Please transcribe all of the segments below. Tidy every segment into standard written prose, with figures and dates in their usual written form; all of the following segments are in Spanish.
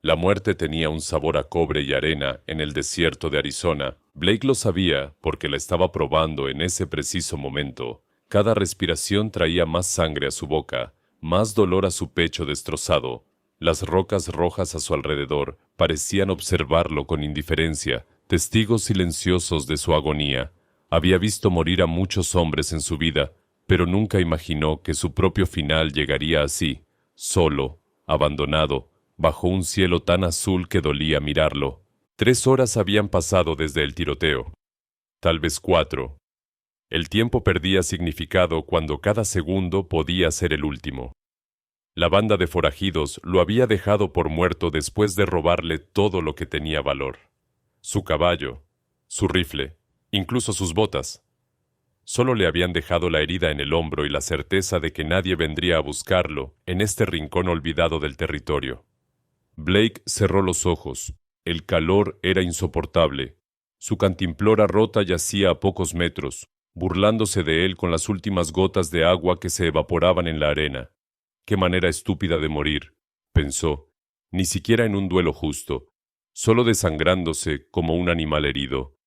La muerte tenía un sabor a cobre y arena en el desierto de Arizona. Blake lo sabía porque la estaba probando en ese preciso momento. Cada respiración traía más sangre a su boca, más dolor a su pecho destrozado. Las rocas rojas a su alrededor parecían observarlo con indiferencia, testigos silenciosos de su agonía. Había visto morir a muchos hombres en su vida, pero nunca imaginó que su propio final llegaría así, solo, abandonado, bajo un cielo tan azul que dolía mirarlo. 3 horas habían pasado desde el tiroteo. Tal vez 4. El tiempo perdía significado cuando cada segundo podía ser el último. La banda de forajidos lo había dejado por muerto después de robarle todo lo que tenía valor. Su caballo, su rifle, incluso sus botas. Solo le habían dejado la herida en el hombro y la certeza de que nadie vendría a buscarlo en este rincón olvidado del territorio. Blake cerró los ojos. El calor era insoportable. Su cantimplora rota yacía a pocos metros, burlándose de él con las últimas gotas de agua que se evaporaban en la arena. Qué manera estúpida de morir, pensó, ni siquiera en un duelo justo, solo desangrándose como un animal herido.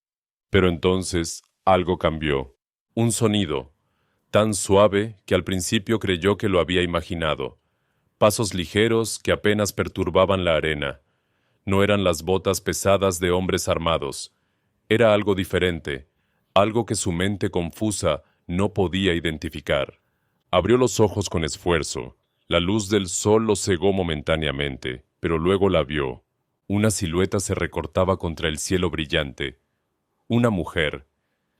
Pero entonces algo cambió. Un sonido, tan suave que al principio creyó que lo había imaginado. Pasos ligeros que apenas perturbaban la arena. No eran las botas pesadas de hombres armados. Era algo diferente, algo que su mente confusa no podía identificar. Abrió los ojos con esfuerzo. La luz del sol lo cegó momentáneamente, pero luego la vio. Una silueta se recortaba contra el cielo brillante. Una mujer.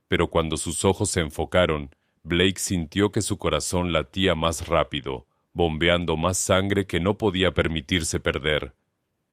Pero cuando sus ojos se enfocaron, Blake sintió que su corazón latía más rápido, bombeando más sangre que no podía permitirse perder.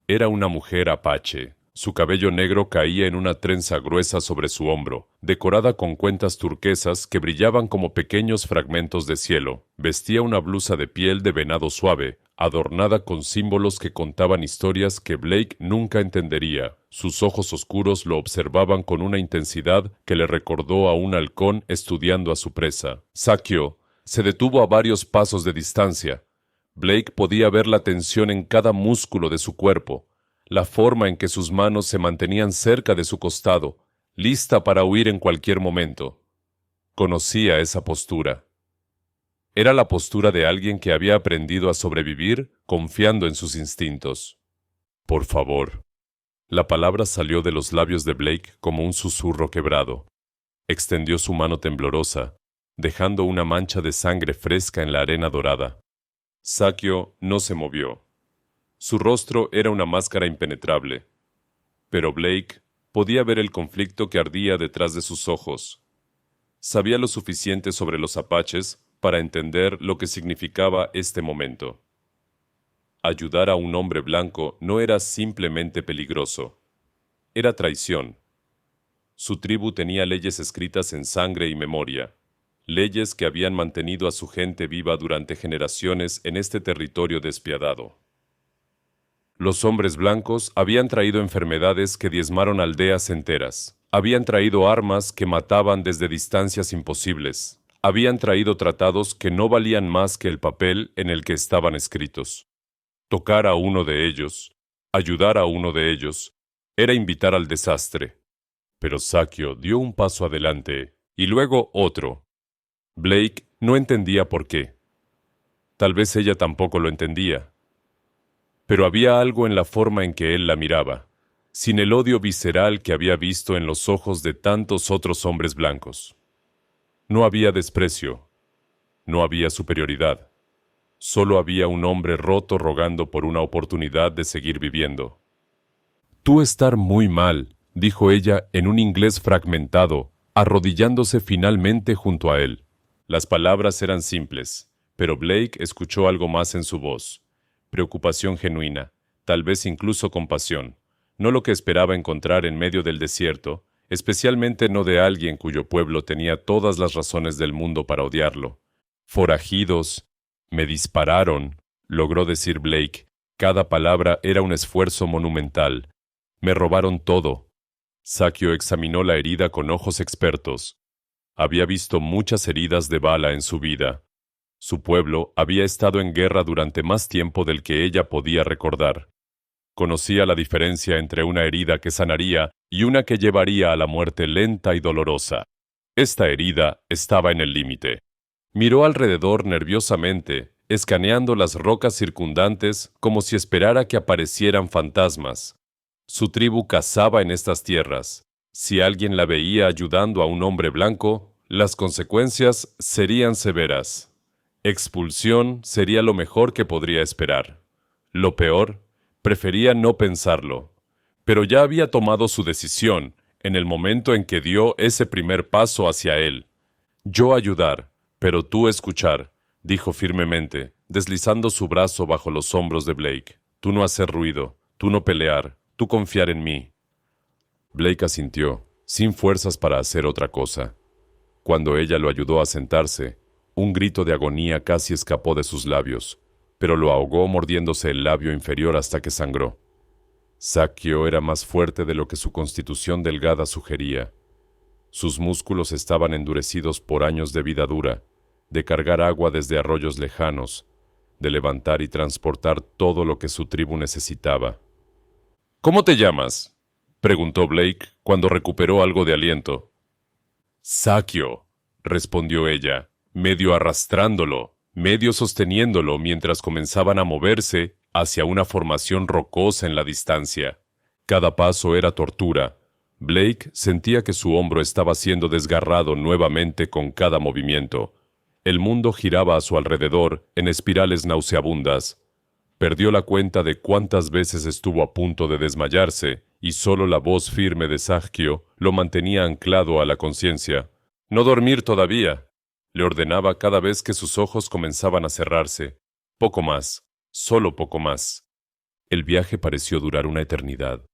Era una mujer apache. Su cabello negro caía en una trenza gruesa sobre su hombro, decorada con cuentas turquesas que brillaban como pequeños fragmentos de cielo. Vestía una blusa de piel de venado suave, adornada con símbolos que contaban historias que Blake nunca entendería. Sus ojos oscuros lo observaban con una intensidad que le recordó a un halcón estudiando a su presa. Sakio se detuvo a varios pasos de distancia. Blake podía ver la tensión en cada músculo de su cuerpo, la forma en que sus manos se mantenían cerca de su costado, lista para huir en cualquier momento. Conocía esa postura. Era la postura de alguien que había aprendido a sobrevivir confiando en sus instintos. Por favor. La palabra salió de los labios de Blake como un susurro quebrado. Extendió su mano temblorosa, dejando una mancha de sangre fresca en la arena dorada. Sakio no se movió. Su rostro era una máscara impenetrable. Pero Blake podía ver el conflicto que ardía detrás de sus ojos. Sabía lo suficiente sobre los apaches para entender lo que significaba este momento. Ayudar a un hombre blanco no era simplemente peligroso. Era traición. Su tribu tenía leyes escritas en sangre y memoria. Leyes que habían mantenido a su gente viva durante generaciones en este territorio despiadado. Los hombres blancos habían traído enfermedades que diezmaron aldeas enteras. Habían traído armas que mataban desde distancias imposibles. Habían traído tratados que no valían más que el papel en el que estaban escritos. Tocar a uno de ellos, ayudar a uno de ellos, era invitar al desastre. Pero Sakio dio un paso adelante y luego otro. Blake no entendía por qué. Tal vez ella tampoco lo entendía. Pero había algo en la forma en que él la miraba, sin el odio visceral que había visto en los ojos de tantos otros hombres blancos. No había desprecio, no había superioridad. Solo había un hombre roto rogando por una oportunidad de seguir viviendo. «Tú estar muy mal», dijo ella en un inglés fragmentado, arrodillándose finalmente junto a él. Las palabras eran simples, pero Blake escuchó algo más en su voz. Preocupación genuina, tal vez incluso compasión. No lo que esperaba encontrar en medio del desierto, especialmente no de alguien cuyo pueblo tenía todas las razones del mundo para odiarlo. Forajidos. Me dispararon, logró decir Blake. Cada palabra era un esfuerzo monumental. Me robaron todo. Sakio examinó la herida con ojos expertos. Había visto muchas heridas de bala en su vida. Su pueblo había estado en guerra durante más tiempo del que ella podía recordar. Conocía la diferencia entre una herida que sanaría y una que llevaría a la muerte lenta y dolorosa. Esta herida estaba en el límite. Miró alrededor nerviosamente, escaneando las rocas circundantes como si esperara que aparecieran fantasmas. Su tribu cazaba en estas tierras. Si alguien la veía ayudando a un hombre blanco, las consecuencias serían severas. Expulsión sería lo mejor que podría esperar. Lo peor, prefería no pensarlo. Pero ya había tomado su decisión en el momento en que dio ese primer paso hacia él. Yo ayudar, pero tú escuchar, dijo firmemente, deslizando su brazo bajo los hombros de Blake. Tú no hacer ruido, tú no pelear, tú confiar en mí. Blake asintió, sin fuerzas para hacer otra cosa. Cuando ella lo ayudó a sentarse, un grito de agonía casi escapó de sus labios, pero lo ahogó mordiéndose el labio inferior hasta que sangró. Sakio era más fuerte de lo que su constitución delgada sugería. Sus músculos estaban endurecidos por años de vida dura, de cargar agua desde arroyos lejanos, de levantar y transportar todo lo que su tribu necesitaba. ¿Cómo te llamas?, preguntó Blake cuando recuperó algo de aliento. Sakio, respondió ella, medio arrastrándolo, medio sosteniéndolo mientras comenzaban a moverse hacia una formación rocosa en la distancia. Cada paso era tortura. Blake sentía que su hombro estaba siendo desgarrado nuevamente con cada movimiento. El mundo giraba a su alrededor en espirales nauseabundas. Perdió la cuenta de cuántas veces estuvo a punto de desmayarse, y solo la voz firme de Sakio lo mantenía anclado a la conciencia. No dormir todavía, le ordenaba cada vez que sus ojos comenzaban a cerrarse. Poco más, solo poco más. El viaje pareció durar una eternidad.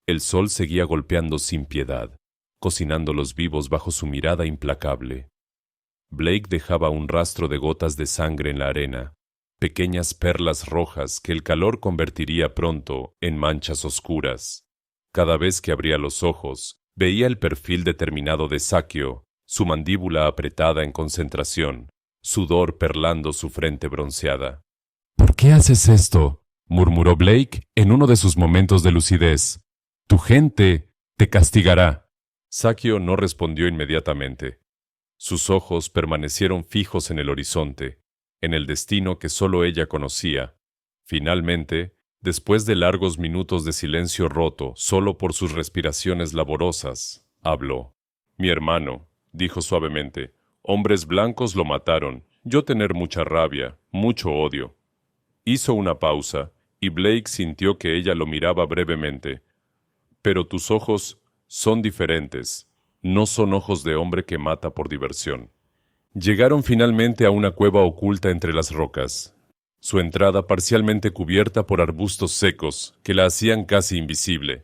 El sol seguía golpeando sin piedad, cocinándolos vivos bajo su mirada implacable. Blake dejaba un rastro de gotas de sangre en la arena, pequeñas perlas rojas que el calor convertiría pronto en manchas oscuras. Cada vez que abría los ojos, veía el perfil determinado de Sakio, su mandíbula apretada en concentración, sudor perlando su frente bronceada. «¿Por qué haces esto?», murmuró Blake en uno de sus momentos de lucidez. «Tu gente te castigará». Sakio no respondió inmediatamente. Sus ojos permanecieron fijos en el horizonte, en el destino que solo ella conocía. Finalmente, después de largos minutos de silencio roto solo por sus respiraciones laborosas, habló. «Mi hermano», dijo suavemente, «hombres blancos lo mataron. Yo tener mucha rabia, mucho odio». Hizo una pausa, y Blake sintió que ella lo miraba brevemente. «Pero tus ojos son diferentes. No son ojos de hombre que mata por diversión». Llegaron finalmente a una cueva oculta entre las rocas, su entrada parcialmente cubierta por arbustos secos que la hacían casi invisible.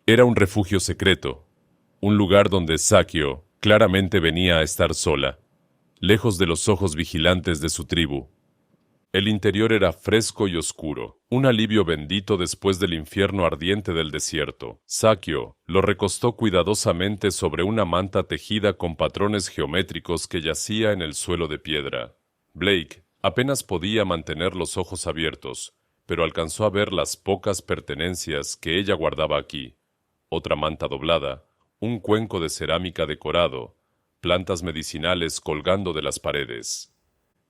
Era un refugio secreto, un lugar donde Sakio claramente venía a estar sola, lejos de los ojos vigilantes de su tribu. El interior era fresco y oscuro, un alivio bendito después del infierno ardiente del desierto. Sakio lo recostó cuidadosamente sobre una manta tejida con patrones geométricos que yacía en el suelo de piedra. Blake apenas podía mantener los ojos abiertos, pero alcanzó a ver las pocas pertenencias que ella guardaba aquí. Otra manta doblada, un cuenco de cerámica decorado, plantas medicinales colgando de las paredes.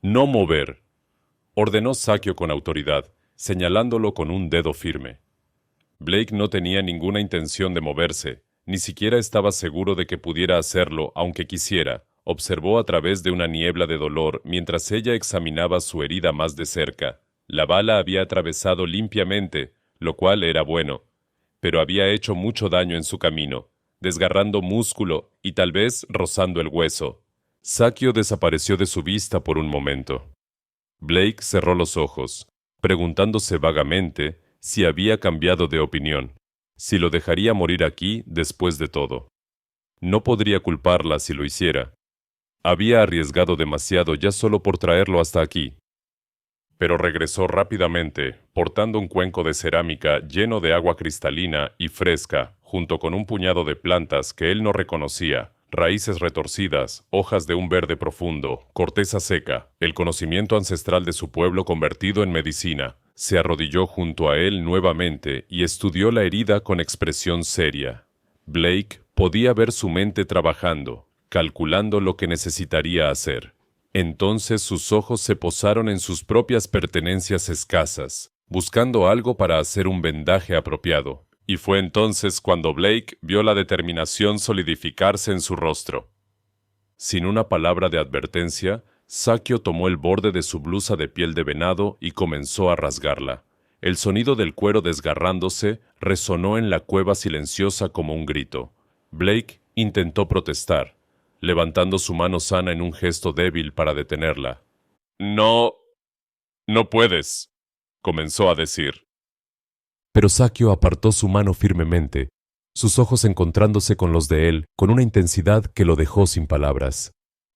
«No mover», ordenó Sakio con autoridad, señalándolo con un dedo firme. Blake no tenía ninguna intención de moverse, ni siquiera estaba seguro de que pudiera hacerlo aunque quisiera. Observó a través de una niebla de dolor mientras ella examinaba su herida más de cerca. La bala había atravesado limpiamente, lo cual era bueno, pero había hecho mucho daño en su camino, desgarrando músculo y tal vez rozando el hueso. Sakio desapareció de su vista por un momento. Blake cerró los ojos, preguntándose vagamente si había cambiado de opinión, si lo dejaría morir aquí después de todo. No podría culparla si lo hiciera. Había arriesgado demasiado ya solo por traerlo hasta aquí. Pero regresó rápidamente, portando un cuenco de cerámica lleno de agua cristalina y fresca, junto con un puñado de plantas que él no reconocía. Raíces retorcidas, hojas de un verde profundo, corteza seca, el conocimiento ancestral de su pueblo convertido en medicina. Se arrodilló junto a él nuevamente y estudió la herida con expresión seria. Blake podía ver su mente trabajando, calculando lo que necesitaría hacer. Entonces sus ojos se posaron en sus propias pertenencias escasas, buscando algo para hacer un vendaje apropiado. Y fue entonces cuando Blake vio la determinación solidificarse en su rostro. Sin una palabra de advertencia, Sakio tomó el borde de su blusa de piel de venado y comenzó a rasgarla. El sonido del cuero desgarrándose resonó en la cueva silenciosa como un grito. Blake intentó protestar, levantando su mano sana en un gesto débil para detenerla. No puedes, comenzó a decir. Pero Sakio apartó su mano firmemente, sus ojos encontrándose con los de él con una intensidad que lo dejó sin palabras.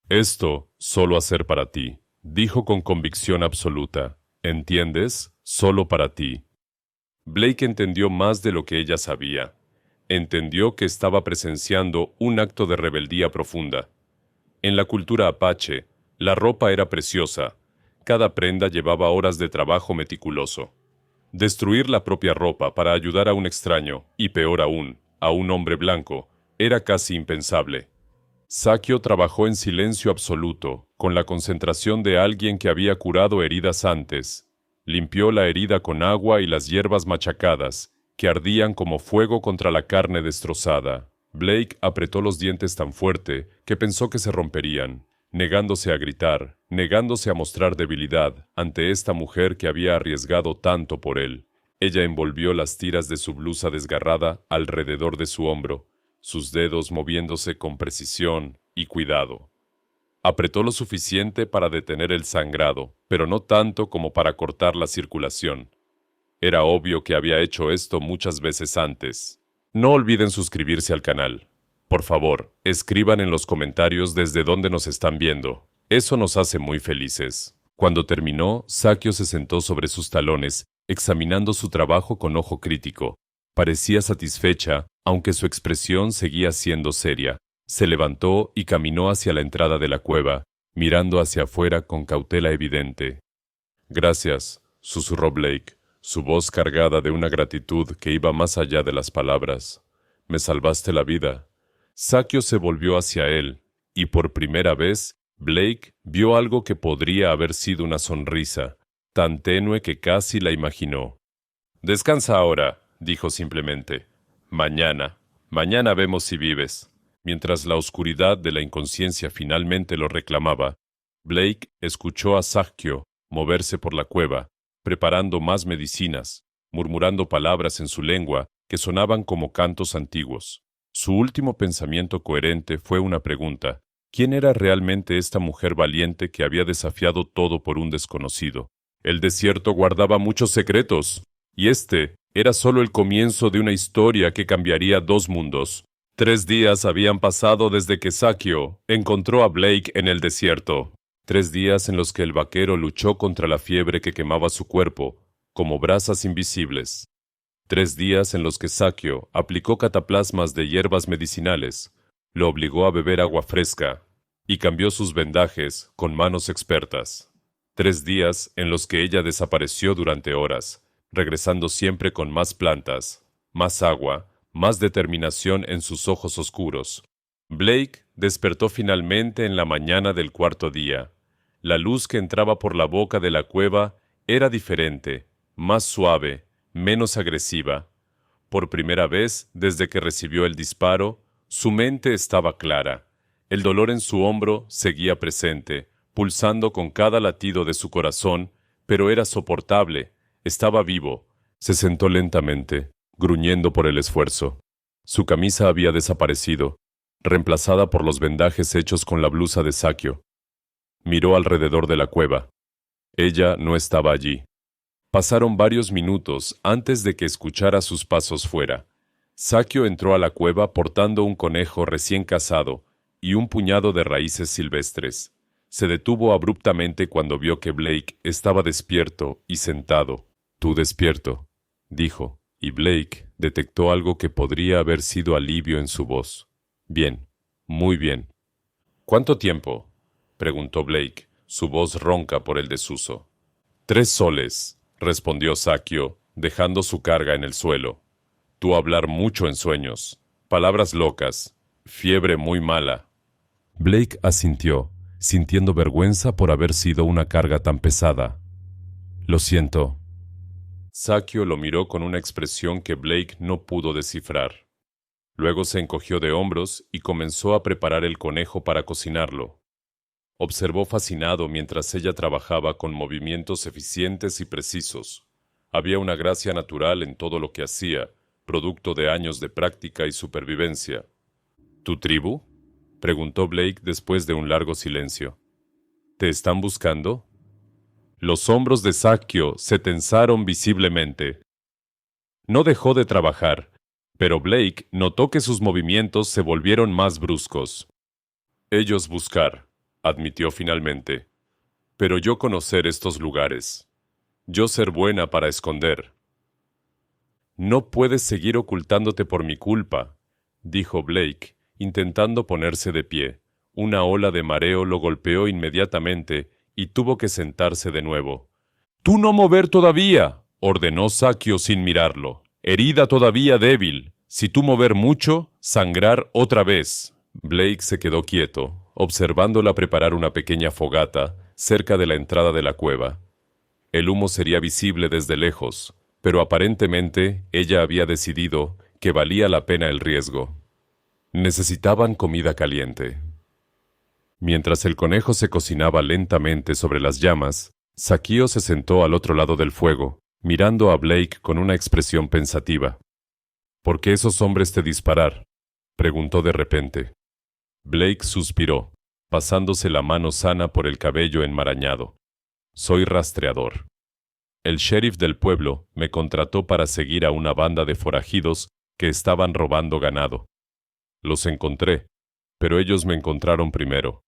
Esto solo hacer para ti, dijo con convicción absoluta. ¿Entiendes? Solo para ti. Blake entendió más de lo que ella sabía. Entendió que estaba presenciando un acto de rebeldía profunda. En la cultura apache, la ropa era preciosa. Cada prenda llevaba horas de trabajo meticuloso. Destruir la propia ropa para ayudar a un extraño, y peor aún, a un hombre blanco, era casi impensable. Sakio trabajó en silencio absoluto, con la concentración de alguien que había curado heridas antes. Limpió la herida con agua y las hierbas machacadas, que ardían como fuego contra la carne destrozada. Blake apretó los dientes tan fuerte que pensó que se romperían, negándose a gritar, negándose a mostrar debilidad ante esta mujer que había arriesgado tanto por él. Ella envolvió las tiras de su blusa desgarrada alrededor de su hombro, sus dedos moviéndose con precisión y cuidado. Apretó lo suficiente para detener el sangrado, pero no tanto como para cortar la circulación. Era obvio que había hecho esto muchas veces antes. No olviden suscribirse al canal. Por favor, escriban en los comentarios desde dónde nos están viendo. Eso nos hace muy felices. Cuando terminó, Sakio se sentó sobre sus talones, examinando su trabajo con ojo crítico. Parecía satisfecha, aunque su expresión seguía siendo seria. Se levantó y caminó hacia la entrada de la cueva, mirando hacia afuera con cautela evidente. «Gracias», susurró Blake, su voz cargada de una gratitud que iba más allá de las palabras. «Me salvaste la vida». Sakio se volvió hacia él, y por primera vez, Blake vio algo que podría haber sido una sonrisa, tan tenue que casi la imaginó. «Descansa ahora», dijo simplemente. Mañana vemos si vives». Mientras la oscuridad de la inconsciencia finalmente lo reclamaba, Blake escuchó a Sakio moverse por la cueva, preparando más medicinas, murmurando palabras en su lengua que sonaban como cantos antiguos. Su último pensamiento coherente fue una pregunta. ¿Quién era realmente esta mujer valiente que había desafiado todo por un desconocido? El desierto guardaba muchos secretos, y este era solo el comienzo de una historia que cambiaría dos mundos. 3 días habían pasado desde que Sakio encontró a Blake en el desierto. 3 días en los que el vaquero luchó contra la fiebre que quemaba su cuerpo, como brasas invisibles. 3 días en los que Sakio aplicó cataplasmas de hierbas medicinales, lo obligó a beber agua fresca y cambió sus vendajes con manos expertas. 3 días en los que ella desapareció durante horas, regresando siempre con más plantas, más agua, más determinación en sus ojos oscuros. Blake despertó finalmente en la mañana del 4.º día. La luz que entraba por la boca de la cueva era diferente, más suave, menos agresiva. Por primera vez desde que recibió el disparo, su mente estaba clara. El dolor en su hombro seguía presente, pulsando con cada latido de su corazón, pero era soportable, estaba vivo. Se sentó lentamente, gruñendo por el esfuerzo. Su camisa había desaparecido, reemplazada por los vendajes hechos con la blusa de Sakio. Miró alrededor de la cueva. Ella no estaba allí. Pasaron varios minutos antes de que escuchara sus pasos fuera. Sakio entró a la cueva portando un conejo recién cazado y un puñado de raíces silvestres. Se detuvo abruptamente cuando vio que Blake estaba despierto y sentado. «Tú despierto», dijo, y Blake detectó algo que podría haber sido alivio en su voz. «Bien, muy bien». «¿Cuánto tiempo?», preguntó Blake, su voz ronca por el desuso. «3 soles», respondió Sakio, dejando su carga en el suelo. Tú hablar mucho en sueños, palabras locas, fiebre muy mala. Blake asintió, sintiendo vergüenza por haber sido una carga tan pesada. Lo siento. Sakio lo miró con una expresión que Blake no pudo descifrar. Luego se encogió de hombros y comenzó a preparar el conejo para cocinarlo. Observó fascinado mientras ella trabajaba con movimientos eficientes y precisos. Había una gracia natural en todo lo que hacía, producto de años de práctica y supervivencia. ¿Tu tribu?, preguntó Blake después de un largo silencio. ¿Te están buscando? Los hombros de Sakio se tensaron visiblemente. No dejó de trabajar, pero Blake notó que sus movimientos se volvieron más bruscos. Ellos buscar, admitió finalmente. Pero yo conocer estos lugares. Yo ser buena para esconder. No puedes seguir ocultándote por mi culpa, dijo Blake, intentando ponerse de pie. Una ola de mareo lo golpeó inmediatamente y tuvo que sentarse de nuevo. «¡Tú no mover todavía!», ordenó Sakio sin mirarlo. «Herida todavía débil. Si tú mover mucho, sangrar otra vez». Blake se quedó quieto, observándola preparar una pequeña fogata cerca de la entrada de la cueva. El humo sería visible desde lejos, pero aparentemente ella había decidido que valía la pena el riesgo. Necesitaban comida caliente. Mientras el conejo se cocinaba lentamente sobre las llamas, Sakio se sentó al otro lado del fuego, mirando a Blake con una expresión pensativa. «¿Por qué esos hombres te disparar?», preguntó de repente. Blake suspiró, pasándose la mano sana por el cabello enmarañado. «Soy rastreador. El sheriff del pueblo me contrató para seguir a una banda de forajidos que estaban robando ganado. Los encontré, pero ellos me encontraron primero.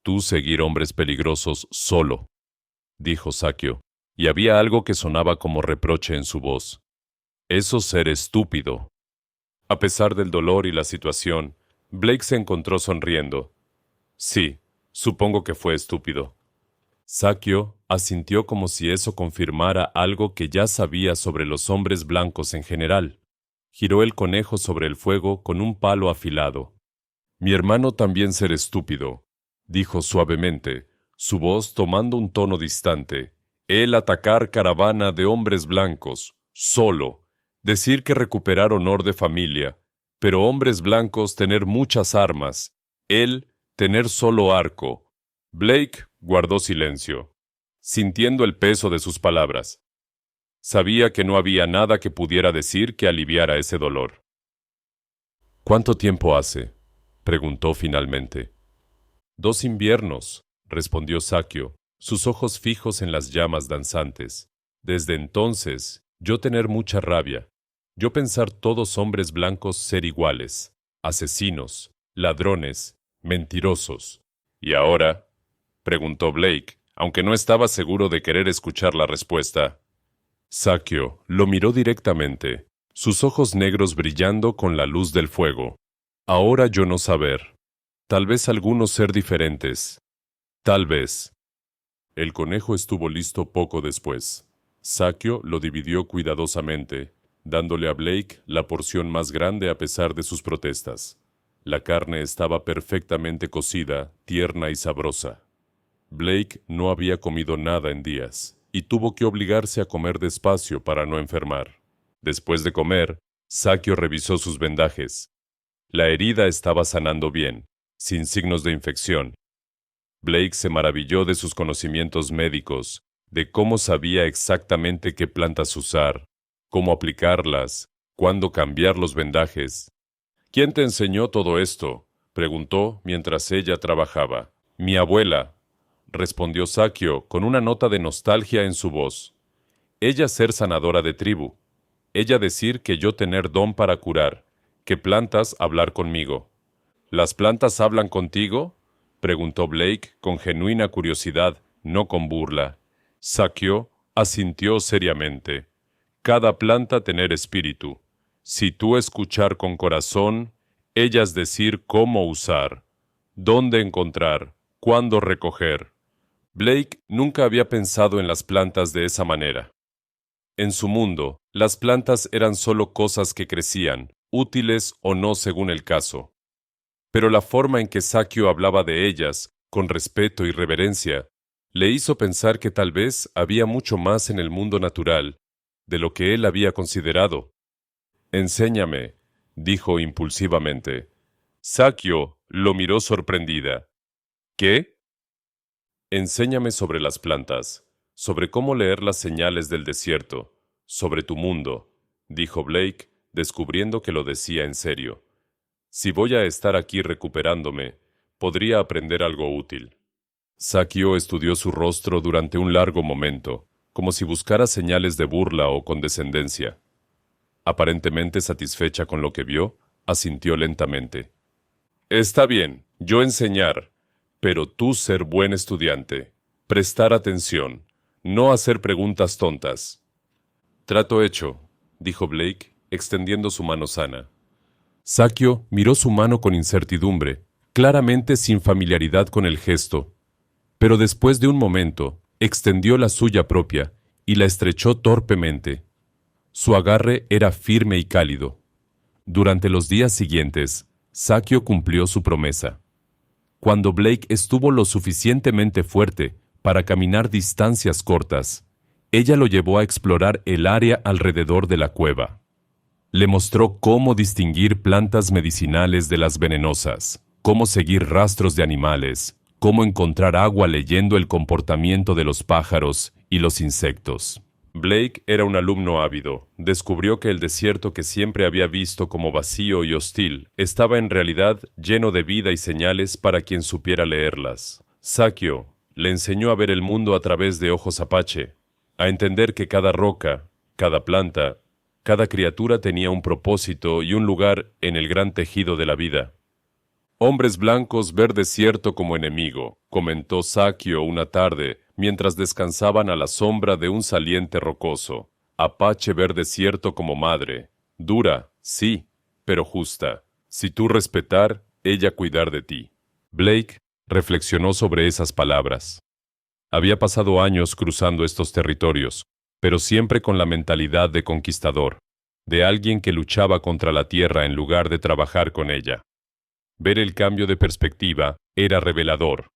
Tú seguir hombres peligrosos solo», dijo Sakio, y había algo que sonaba como reproche en su voz. «Eso ser estúpido». A pesar del dolor y la situación, Blake se encontró sonriendo. «Sí, supongo que fue estúpido». Sakio asintió como si eso confirmara algo que ya sabía sobre los hombres blancos en general. Giró el conejo sobre el fuego con un palo afilado. «Mi hermano también ser estúpido», dijo suavemente, su voz tomando un tono distante. «Él atacar caravana de hombres blancos, solo. Decir que recuperar honor de familia, pero hombres blancos tener muchas armas. Él tener solo arco». Blake guardó silencio, sintiendo el peso de sus palabras. Sabía que no había nada que pudiera decir que aliviara ese dolor. «¿Cuánto tiempo hace?», preguntó finalmente. «2 inviernos», respondió Sakio, sus ojos fijos en las llamas danzantes. «Desde entonces, yo tener mucha rabia. Yo pensar todos hombres blancos ser iguales, asesinos, ladrones, mentirosos. ¿Y ahora?», preguntó Blake, aunque no estaba seguro de querer escuchar la respuesta. Sakio lo miró directamente, sus ojos negros brillando con la luz del fuego. «Ahora yo no saber. Tal vez algunos ser diferentes. Tal vez». El conejo estuvo listo poco después. Sakio lo dividió cuidadosamente, dándole a Blake la porción más grande a pesar de sus protestas. La carne estaba perfectamente cocida, tierna y sabrosa. Blake no había comido nada en días, y tuvo que obligarse a comer despacio para no enfermar. Después de comer, Sakio revisó sus vendajes. La herida estaba sanando bien, sin signos de infección. Blake se maravilló de sus conocimientos médicos, de cómo sabía exactamente qué plantas usar, cómo aplicarlas, cuándo cambiar los vendajes. «¿Quién te enseñó todo esto?», preguntó mientras ella trabajaba. «Mi abuela», respondió Sakio con una nota de nostalgia en su voz. «Ella ser sanadora de tribu. Ella decir que yo tener don para curar, que plantas hablar conmigo». «¿Las plantas hablan contigo?», preguntó Blake con genuina curiosidad, no con burla. Sakio asintió seriamente. «Cada planta tener espíritu. Si tú escuchar con corazón, ellas decir cómo usar, dónde encontrar, cuándo recoger. Blake nunca había pensado en las plantas de esa manera. En su mundo, las plantas eran solo cosas que crecían, útiles o no según el caso. Pero la forma en que Sakio hablaba de ellas, con respeto y reverencia, le hizo pensar que tal vez había mucho más en el mundo natural de lo que él había considerado. Enséñame, dijo impulsivamente. Sakio lo miró sorprendida. ¿Qué? Enséñame sobre las plantas, sobre cómo leer las señales del desierto, sobre tu mundo, dijo Blake, descubriendo que lo decía en serio. Si voy a estar aquí recuperándome, podría aprender algo útil. Sakio estudió su rostro durante un largo momento, como si buscara señales de burla o condescendencia. Aparentemente satisfecha con lo que vio, asintió lentamente. Está bien, yo enseñar, pero tú ser buen estudiante, prestar atención, no hacer preguntas tontas. Trato hecho, dijo Blake, extendiendo su mano sana. Sakio miró su mano con incertidumbre, claramente sin familiaridad con el gesto, pero después de un momento, extendió la suya propia y la estrechó torpemente. Su agarre era firme y cálido. Durante los días siguientes, Sakio cumplió su promesa. Cuando Blake estuvo lo suficientemente fuerte para caminar distancias cortas, ella lo llevó a explorar el área alrededor de la cueva. Le mostró cómo distinguir plantas medicinales de las venenosas, cómo seguir rastros de animales, cómo encontrar agua leyendo el comportamiento de los pájaros y los insectos. Blake era un alumno ávido. Descubrió que el desierto que siempre había visto como vacío y hostil estaba en realidad lleno de vida y señales para quien supiera leerlas. Sakio le enseñó a ver el mundo a través de ojos apache, a entender que cada roca, cada planta, cada criatura tenía un propósito y un lugar en el gran tejido de la vida. Hombres blancos ver desierto como enemigo, comentó Sakio una tarde mientras descansaban a la sombra de un saliente rocoso. Apache ver desierto como madre. Dura, sí, pero justa. Si tú respetar, ella cuidar de ti. Blake reflexionó sobre esas palabras. Había pasado años cruzando estos territorios, pero siempre con la mentalidad de conquistador, de alguien que luchaba contra la tierra en lugar de trabajar con ella. Ver el cambio de perspectiva era revelador.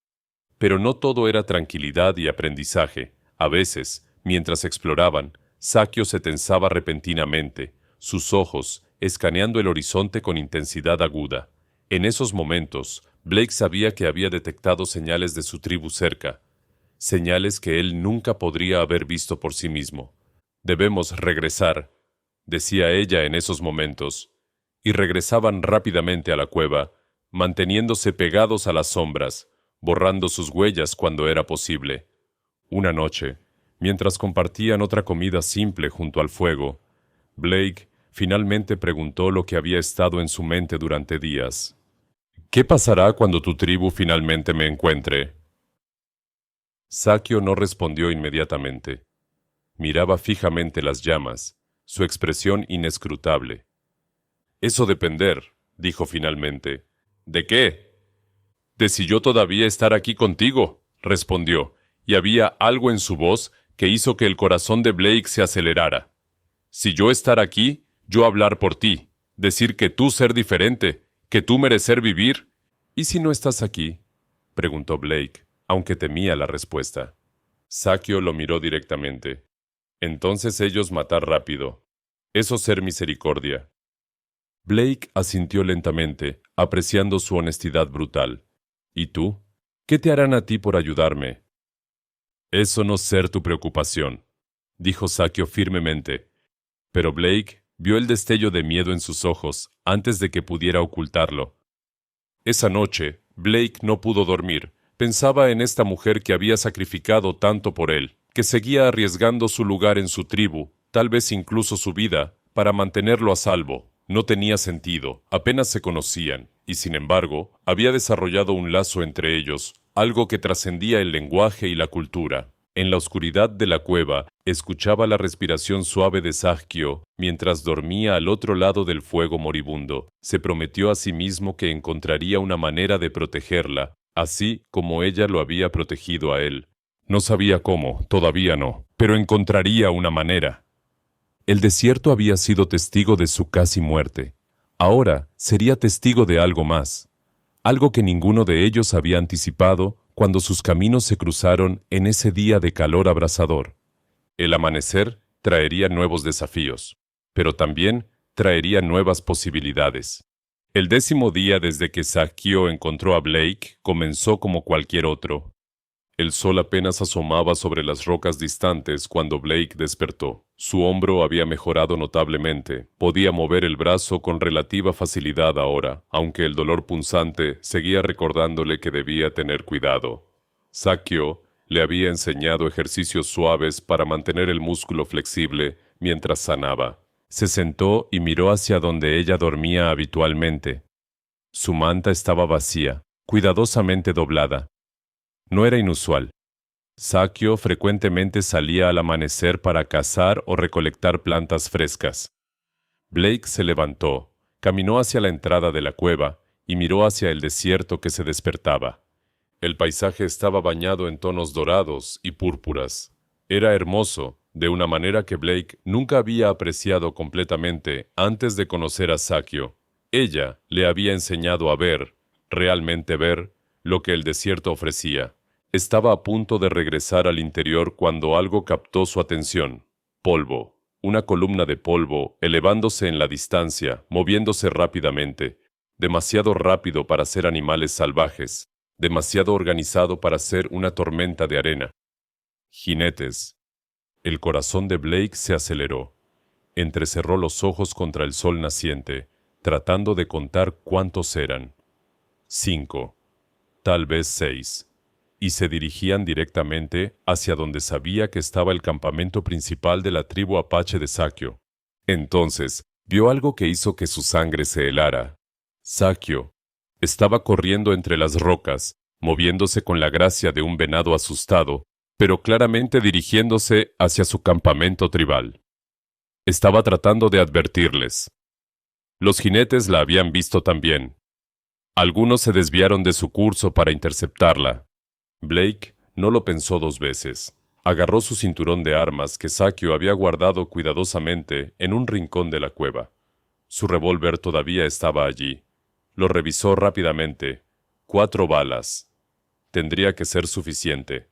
Pero no todo era tranquilidad y aprendizaje. A veces, mientras exploraban, Sakio se tensaba repentinamente, sus ojos escaneando el horizonte con intensidad aguda. En esos momentos, Blake sabía que había detectado señales de su tribu cerca, señales que él nunca podría haber visto por sí mismo. Debemos regresar, decía ella en esos momentos, y regresaban rápidamente a la cueva, manteniéndose pegados a las sombras, borrando sus huellas cuando era posible. Una noche, mientras compartían otra comida simple junto al fuego, Blake finalmente preguntó lo que había estado en su mente durante días. ¿Qué pasará cuando tu tribu finalmente me encuentre? Sakio no respondió inmediatamente. Miraba fijamente las llamas, su expresión inescrutable. Eso depender, dijo finalmente. ¿De qué? De si yo todavía estar aquí contigo, respondió, y había algo en su voz que hizo que el corazón de Blake se acelerara. Si yo estar aquí, yo hablar por ti, decir que tú ser diferente, que tú merecer vivir. ¿Y si no estás aquí? Preguntó Blake, aunque temía la respuesta. Sakio lo miró directamente. Entonces ellos matar rápido. Eso ser misericordia. Blake asintió lentamente, apreciando su honestidad brutal. ¿Y tú? ¿Qué te harán a ti por ayudarme? Eso no ser tu preocupación, dijo Sakio firmemente. Pero Blake vio el destello de miedo en sus ojos antes de que pudiera ocultarlo. Esa noche, Blake no pudo dormir. Pensaba en esta mujer que había sacrificado tanto por él, que seguía arriesgando su lugar en su tribu, tal vez incluso su vida, para mantenerlo a salvo. No tenía sentido, apenas se conocían, y sin embargo, había desarrollado un lazo entre ellos, algo que trascendía el lenguaje y la cultura. En la oscuridad de la cueva, escuchaba la respiración suave de Sakio mientras dormía al otro lado del fuego moribundo. Se prometió a sí mismo que encontraría una manera de protegerla, así como ella lo había protegido a él. No sabía cómo, todavía no, pero encontraría una manera. El desierto había sido testigo de su casi muerte. Ahora sería testigo de algo más, algo que ninguno de ellos había anticipado cuando sus caminos se cruzaron en ese día de calor abrasador. El amanecer traería nuevos desafíos, pero también traería nuevas posibilidades. El 10º día desde que Sakio encontró a Blake comenzó como cualquier otro. El sol apenas asomaba sobre las rocas distantes cuando Blake despertó. Su hombro había mejorado notablemente. Podía mover el brazo con relativa facilidad ahora, aunque el dolor punzante seguía recordándole que debía tener cuidado. Sakio le había enseñado ejercicios suaves para mantener el músculo flexible mientras sanaba. Se sentó y miró hacia donde ella dormía habitualmente. Su manta estaba vacía, cuidadosamente doblada. No era inusual. Sakio frecuentemente salía al amanecer para cazar o recolectar plantas frescas. Blake se levantó, caminó hacia la entrada de la cueva y miró hacia el desierto que se despertaba. El paisaje estaba bañado en tonos dorados y púrpuras. Era hermoso, de una manera que Blake nunca había apreciado completamente antes de conocer a Sakio. Ella le había enseñado a ver, realmente ver, lo que el desierto ofrecía. Estaba a punto de regresar al interior cuando algo captó su atención. Polvo. Una columna de polvo elevándose en la distancia, moviéndose rápidamente. Demasiado rápido para ser animales salvajes. Demasiado organizado para ser una tormenta de arena. Jinetes. El corazón de Blake se aceleró. Entrecerró los ojos contra el sol naciente, tratando de contar cuántos eran. 5. Tal vez 6. Y se dirigían directamente hacia donde sabía que estaba el campamento principal de la tribu apache de Sakio. Entonces, vio algo que hizo que su sangre se helara. Sakio estaba corriendo entre las rocas, moviéndose con la gracia de un venado asustado, pero claramente dirigiéndose hacia su campamento tribal. Estaba tratando de advertirles. Los jinetes la habían visto también. Algunos se desviaron de su curso para interceptarla. Blake no lo pensó 2 veces. Agarró su cinturón de armas que Sakio había guardado cuidadosamente en un rincón de la cueva. Su revólver todavía estaba allí. Lo revisó rápidamente. 4 balas. Tendría que ser suficiente.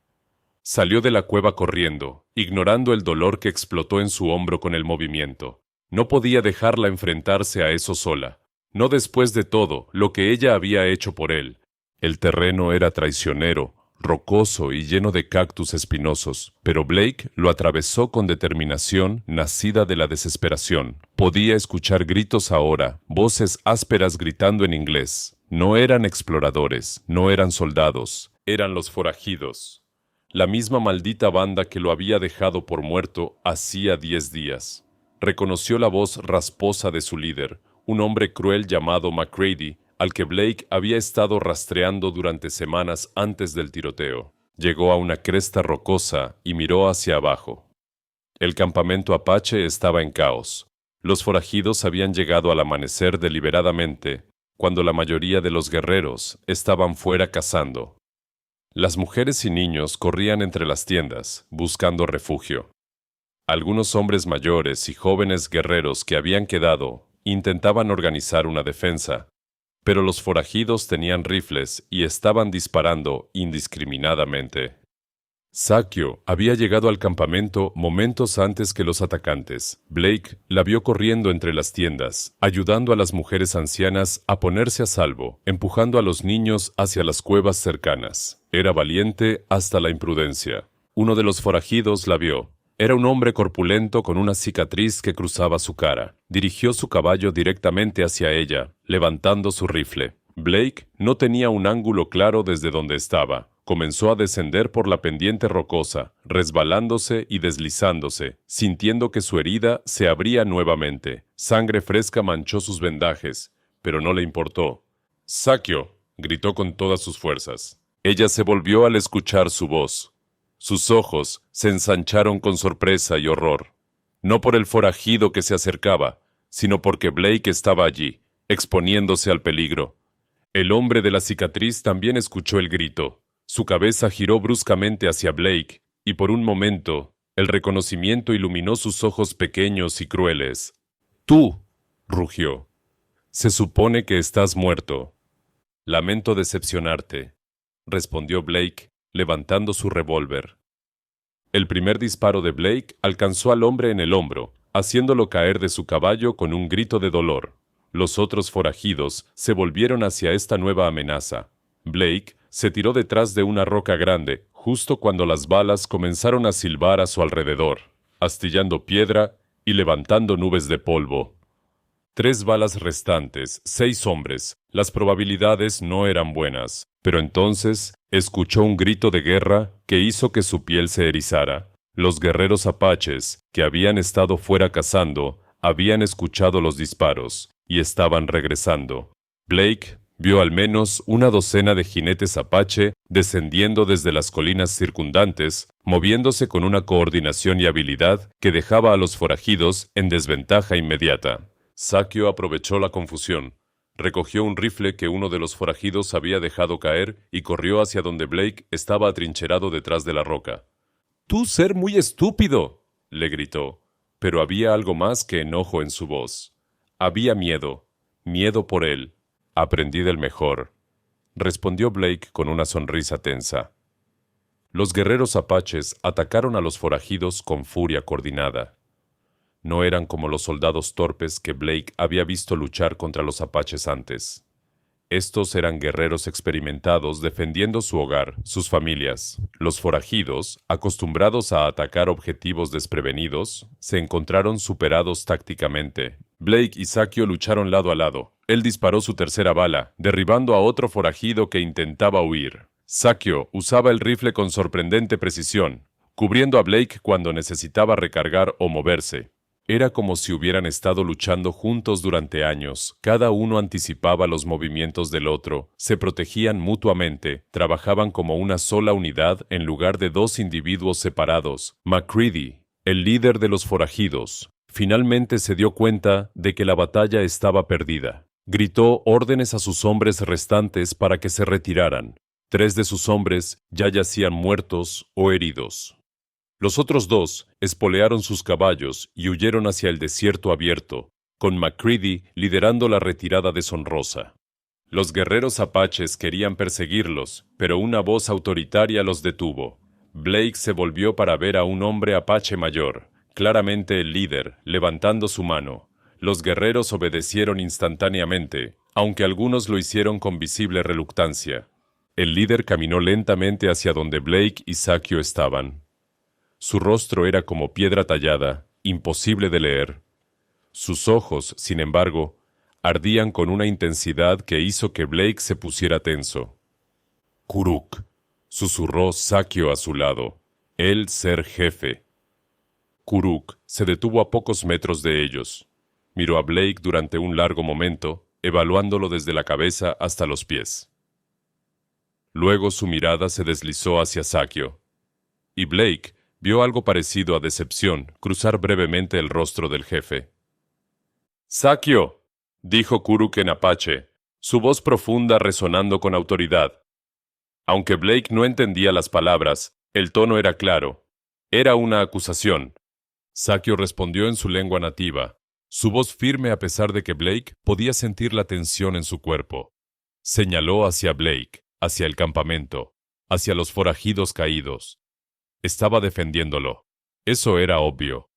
Salió de la cueva corriendo, ignorando el dolor que explotó en su hombro con el movimiento. No podía dejarla enfrentarse a eso sola. No después de todo lo que ella había hecho por él. El terreno era traicionero, rocoso y lleno de cactus espinosos, pero Blake lo atravesó con determinación nacida de la desesperación. Podía escuchar gritos ahora, voces ásperas gritando en inglés. No eran exploradores, no eran soldados, eran los forajidos. La misma maldita banda que lo había dejado por muerto hacía 10 días. Reconoció la voz rasposa de su líder, un hombre cruel llamado McCready, al que Blake había estado rastreando durante semanas antes del tiroteo. Llegó a una cresta rocosa y miró hacia abajo. El campamento apache estaba en caos. Los forajidos habían llegado al amanecer deliberadamente, cuando la mayoría de los guerreros estaban fuera cazando. Las mujeres y niños corrían entre las tiendas, buscando refugio. Algunos hombres mayores y jóvenes guerreros que habían quedado intentaban organizar una defensa, pero los forajidos tenían rifles y estaban disparando indiscriminadamente. Sakio había llegado al campamento momentos antes que los atacantes. Blake la vio corriendo entre las tiendas, ayudando a las mujeres ancianas a ponerse a salvo, empujando a los niños hacia las cuevas cercanas. Era valiente hasta la imprudencia. Uno de los forajidos la vio. Era un hombre corpulento con una cicatriz que cruzaba su cara. Dirigió su caballo directamente hacia ella, levantando su rifle. Blake no tenía un ángulo claro desde donde estaba. Comenzó a descender por la pendiente rocosa, resbalándose y deslizándose, sintiendo que su herida se abría nuevamente. Sangre fresca manchó sus vendajes, pero no le importó. «¡Sakio!», gritó con todas sus fuerzas. Ella se volvió al escuchar su voz. Sus ojos se ensancharon con sorpresa y horror. No por el forajido que se acercaba, sino porque Blake estaba allí, exponiéndose al peligro. El hombre de la cicatriz también escuchó el grito. Su cabeza giró bruscamente hacia Blake, y por un momento, el reconocimiento iluminó sus ojos pequeños y crueles. «¡Tú!», rugió. «Se supone que estás muerto». «Lamento decepcionarte», respondió Blake, levantando su revólver. El primer disparo de Blake alcanzó al hombre en el hombro, haciéndolo caer de su caballo con un grito de dolor. Los otros forajidos se volvieron hacia esta nueva amenaza. Blake se tiró detrás de una roca grande, justo cuando las balas comenzaron a silbar a su alrededor, astillando piedra y levantando nubes de polvo. 3 balas restantes, 6 hombres. Las probabilidades no eran buenas, pero entonces escuchó un grito de guerra que hizo que su piel se erizara. Los guerreros apaches, que habían estado fuera cazando, habían escuchado los disparos y estaban regresando. Blake vio al menos una docena de jinetes apache descendiendo desde las colinas circundantes, moviéndose con una coordinación y habilidad que dejaba a los forajidos en desventaja inmediata. Sakio aprovechó la confusión. Recogió un rifle que uno de los forajidos había dejado caer y corrió hacia donde Blake estaba atrincherado detrás de la roca. «¡Tú ser muy estúpido!», le gritó, pero había algo más que enojo en su voz. Había miedo, miedo por él. «Aprendí del mejor», respondió Blake con una sonrisa tensa. Los guerreros apaches atacaron a los forajidos con furia coordinada. No eran como los soldados torpes que Blake había visto luchar contra los apaches antes. Estos eran guerreros experimentados defendiendo su hogar, sus familias. Los forajidos, acostumbrados a atacar objetivos desprevenidos, se encontraron superados tácticamente. Blake y Sakio lucharon lado a lado. Él disparó su tercera bala, derribando a otro forajido que intentaba huir. Sakio usaba el rifle con sorprendente precisión, cubriendo a Blake cuando necesitaba recargar o moverse. Era como si hubieran estado luchando juntos durante años. Cada uno anticipaba los movimientos del otro, se protegían mutuamente, trabajaban como una sola unidad en lugar de 2 individuos separados. MacCready, el líder de los forajidos, finalmente se dio cuenta de que la batalla estaba perdida. Gritó órdenes a sus hombres restantes para que se retiraran. 3 de sus hombres ya yacían muertos o heridos. Los otros 2 espolearon sus caballos y huyeron hacia el desierto abierto, con MacCready liderando la retirada deshonrosa. Los guerreros apaches querían perseguirlos, pero una voz autoritaria los detuvo. Blake se volvió para ver a un hombre apache mayor, claramente el líder, levantando su mano. Los guerreros obedecieron instantáneamente, aunque algunos lo hicieron con visible reluctancia. El líder caminó lentamente hacia donde Blake y Sakio estaban. Su rostro era como piedra tallada, imposible de leer. Sus ojos, sin embargo, ardían con una intensidad que hizo que Blake se pusiera tenso. «Kuruk», susurró Sakio a su lado. «Él ser jefe». Kuruk se detuvo a pocos metros de ellos. Miró a Blake durante un largo momento, evaluándolo desde la cabeza hasta los pies. Luego su mirada se deslizó hacia Sakio. Y Blake vio algo parecido a decepción cruzar brevemente el rostro del jefe. «Sakio», dijo Kuruk en apache, su voz profunda resonando con autoridad. Aunque Blake no entendía las palabras, el tono era claro. Era una acusación. Sakio respondió en su lengua nativa, su voz firme a pesar de que Blake podía sentir la tensión en su cuerpo. Señaló hacia Blake, hacia el campamento, hacia los forajidos caídos. Estaba defendiéndolo. Eso era obvio.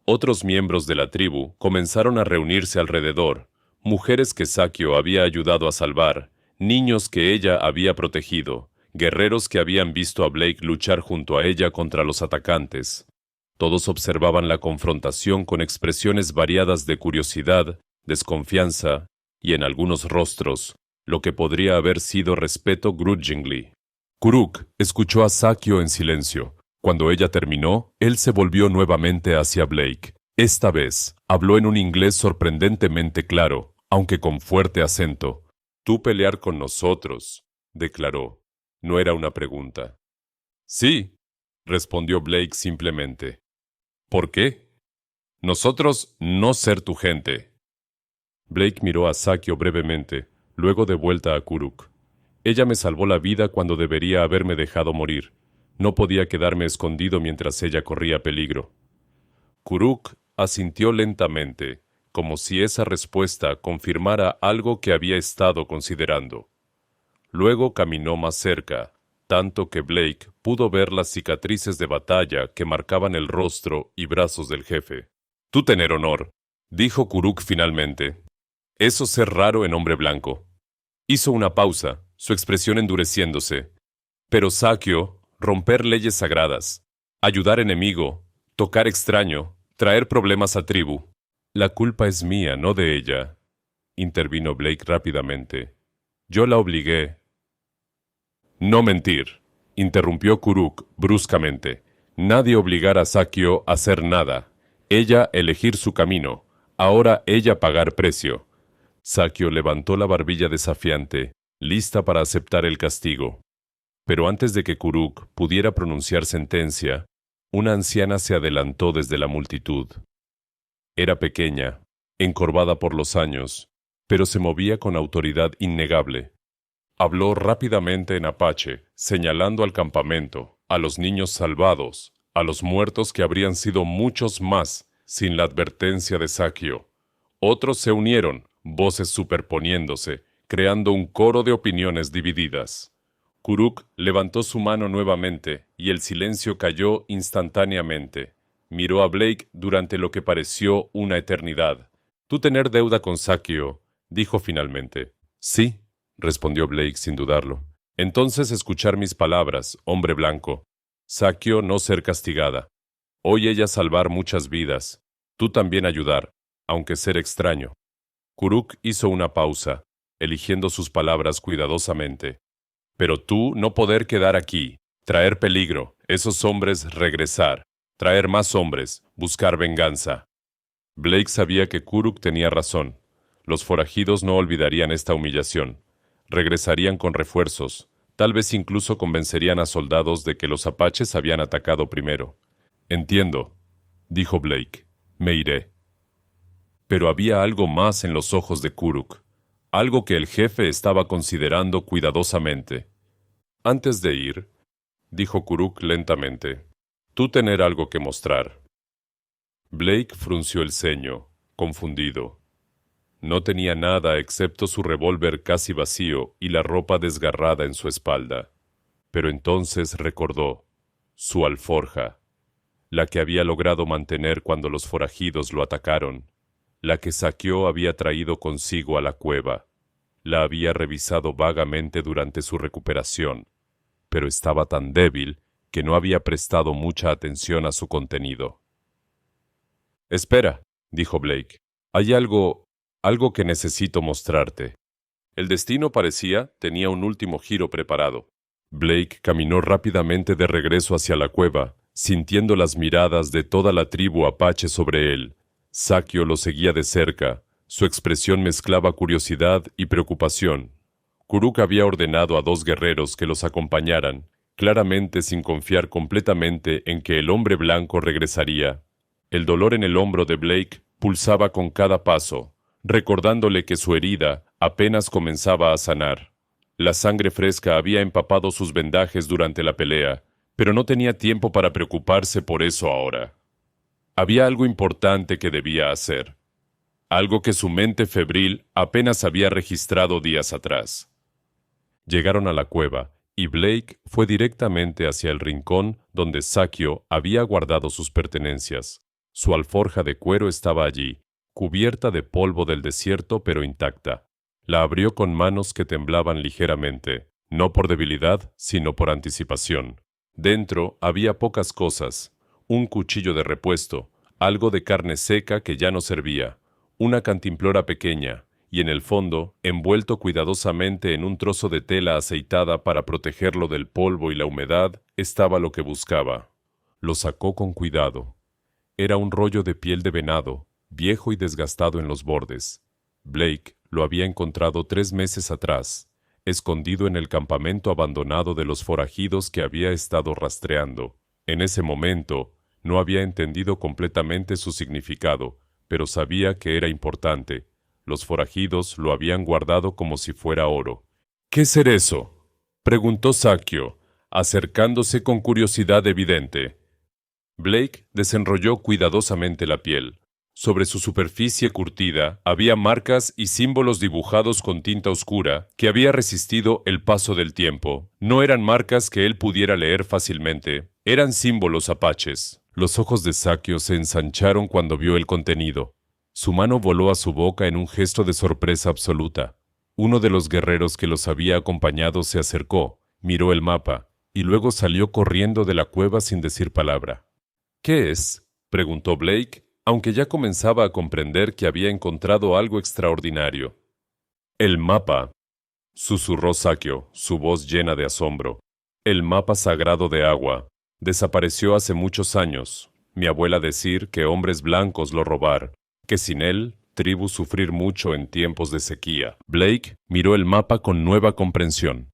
Otros miembros de la tribu comenzaron a reunirse alrededor, mujeres que Sakio había ayudado a salvar, niños que ella había protegido, guerreros que habían visto a Blake luchar junto a ella contra los atacantes. Todos observaban la confrontación con expresiones variadas de curiosidad, desconfianza y, en algunos rostros, lo que podría haber sido respeto grudgingly. Kuruk escuchó a Sakio en silencio. Cuando ella terminó, él se volvió nuevamente hacia Blake. Esta vez, habló en un inglés sorprendentemente claro, aunque con fuerte acento. «Tú pelear con nosotros», declaró. No era una pregunta. «Sí», respondió Blake simplemente. «¿Por qué?» «Nosotros no ser tu gente». Blake miró a Sakio brevemente, luego de vuelta a Kuruk. Ella me salvó la vida cuando debería haberme dejado morir. No podía quedarme escondido mientras ella corría peligro. Kuruk asintió lentamente, como si esa respuesta confirmara algo que había estado considerando. Luego caminó más cerca, tanto que Blake pudo ver las cicatrices de batalla que marcaban el rostro y brazos del jefe. «Tú tener honor», dijo Kuruk finalmente. «Eso ser raro en hombre blanco». Hizo una pausa, su expresión endureciéndose. «Pero Sakio, romper leyes sagradas, ayudar enemigo, tocar extraño, traer problemas a tribu». «La culpa es mía, no de ella», intervino Blake rápidamente. «Yo la obligué». «No mentir», interrumpió Kuruk bruscamente. «Nadie obligara a Sakio a hacer nada. Ella elegir su camino. Ahora ella pagar precio». Sakio levantó la barbilla desafiante, lista para aceptar el castigo. Pero antes de que Kuruk pudiera pronunciar sentencia, una anciana se adelantó desde la multitud. Era pequeña, encorvada por los años, pero se movía con autoridad innegable. Habló rápidamente en apache, señalando al campamento, a los niños salvados, a los muertos que habrían sido muchos más sin la advertencia de Sakio. Otros se unieron, voces superponiéndose, creando un coro de opiniones divididas. Kuruk levantó su mano nuevamente y el silencio cayó instantáneamente. Miró a Blake durante lo que pareció una eternidad. «Tú tener deuda con Sakio», dijo finalmente. «Sí», respondió Blake sin dudarlo. «Entonces escuchar mis palabras, hombre blanco. Sakio no ser castigada. Hoy ella salvar muchas vidas. Tú también ayudar, aunque ser extraño». Kuruk hizo una pausa, eligiendo sus palabras cuidadosamente. «Pero tú no poder quedar aquí, traer peligro, esos hombres regresar, traer más hombres, buscar venganza». Blake sabía que Kuruk tenía razón. Los forajidos no olvidarían esta humillación. Regresarían con refuerzos, tal vez incluso convencerían a soldados de que los apaches habían atacado primero. «Entiendo», dijo Blake. «Me iré». Pero había algo más en los ojos de Kuruk, algo que el jefe estaba considerando cuidadosamente. «Antes de ir», dijo Kuruk lentamente, «tú tener algo que mostrar». Blake frunció el ceño, confundido. No tenía nada excepto su revólver casi vacío y la ropa desgarrada en su espalda. Pero entonces recordó su alforja, la que había logrado mantener cuando los forajidos lo atacaron, la que Sakio había traído consigo a la cueva. La había revisado vagamente durante su recuperación, pero estaba tan débil que no había prestado mucha atención a su contenido. «Espera», dijo Blake. «Hay algo que necesito mostrarte». El destino parecía tenía un último giro preparado. Blake caminó rápidamente de regreso hacia la cueva, sintiendo las miradas de toda la tribu apache sobre él. Sakio lo seguía de cerca. Su expresión mezclaba curiosidad y preocupación. Kuruk había ordenado a 2 guerreros que los acompañaran, claramente sin confiar completamente en que el hombre blanco regresaría. El dolor en el hombro de Blake pulsaba con cada paso, recordándole que su herida apenas comenzaba a sanar. La sangre fresca había empapado sus vendajes durante la pelea, pero no tenía tiempo para preocuparse por eso ahora. Había algo importante que debía hacer, algo que su mente febril apenas había registrado días atrás. Llegaron a la cueva, y Blake fue directamente hacia el rincón donde Sakio había guardado sus pertenencias. Su alforja de cuero estaba allí, cubierta de polvo del desierto pero intacta. La abrió con manos que temblaban ligeramente, no por debilidad, sino por anticipación. Dentro había pocas cosas: un cuchillo de repuesto, algo de carne seca que ya no servía, una cantimplora pequeña, y en el fondo, envuelto cuidadosamente en un trozo de tela aceitada para protegerlo del polvo y la humedad, estaba lo que buscaba. Lo sacó con cuidado. Era un rollo de piel de venado, viejo y desgastado en los bordes. Blake lo había encontrado 3 meses atrás, escondido en el campamento abandonado de los forajidos que había estado rastreando. En ese momento, no había entendido completamente su significado, pero sabía que era importante. Los forajidos lo habían guardado como si fuera oro. «¿Qué ser eso?», preguntó Sakio, acercándose con curiosidad evidente. Blake desenrolló cuidadosamente la piel. Sobre su superficie curtida había marcas y símbolos dibujados con tinta oscura que había resistido el paso del tiempo. No eran marcas que él pudiera leer fácilmente, eran símbolos apaches. Los ojos de Sakio se ensancharon cuando vio el contenido. Su mano voló a su boca en un gesto de sorpresa absoluta. Uno de los guerreros que los había acompañado se acercó, miró el mapa, y luego salió corriendo de la cueva sin decir palabra. ¿Qué es?, preguntó Blake, aunque ya comenzaba a comprender que había encontrado algo extraordinario. El mapa, susurró Sakio, su voz llena de asombro. El mapa sagrado de agua. Desapareció hace muchos años. Mi abuela decir que hombres blancos lo robar, que sin él, tribu sufrir mucho en tiempos de sequía. Blake miró el mapa con nueva comprensión.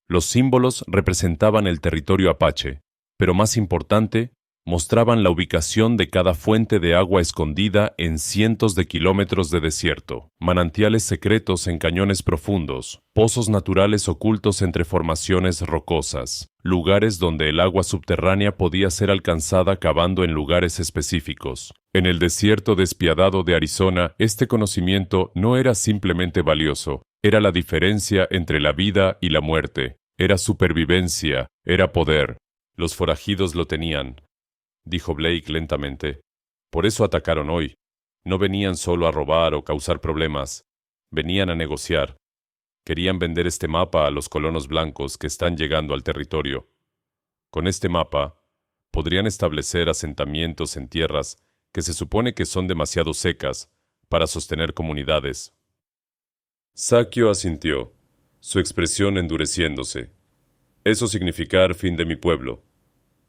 Los símbolos representaban el territorio apache, pero más importante, mostraban la ubicación de cada fuente de agua escondida en cientos de kilómetros de desierto, manantiales secretos en cañones profundos, pozos naturales ocultos entre formaciones rocosas, lugares donde el agua subterránea podía ser alcanzada cavando en lugares específicos. En el desierto despiadado de Arizona, este conocimiento no era simplemente valioso, era la diferencia entre la vida y la muerte, era supervivencia, era poder. Los forajidos lo tenían, dijo Blake lentamente. Por eso atacaron hoy. No venían solo a robar o causar problemas. Venían a negociar. Querían vender este mapa a los colonos blancos que están llegando al territorio. Con este mapa, podrían establecer asentamientos en tierras que se supone que son demasiado secas para sostener comunidades. Sakio asintió, su expresión endureciéndose. Eso significar fin de mi pueblo.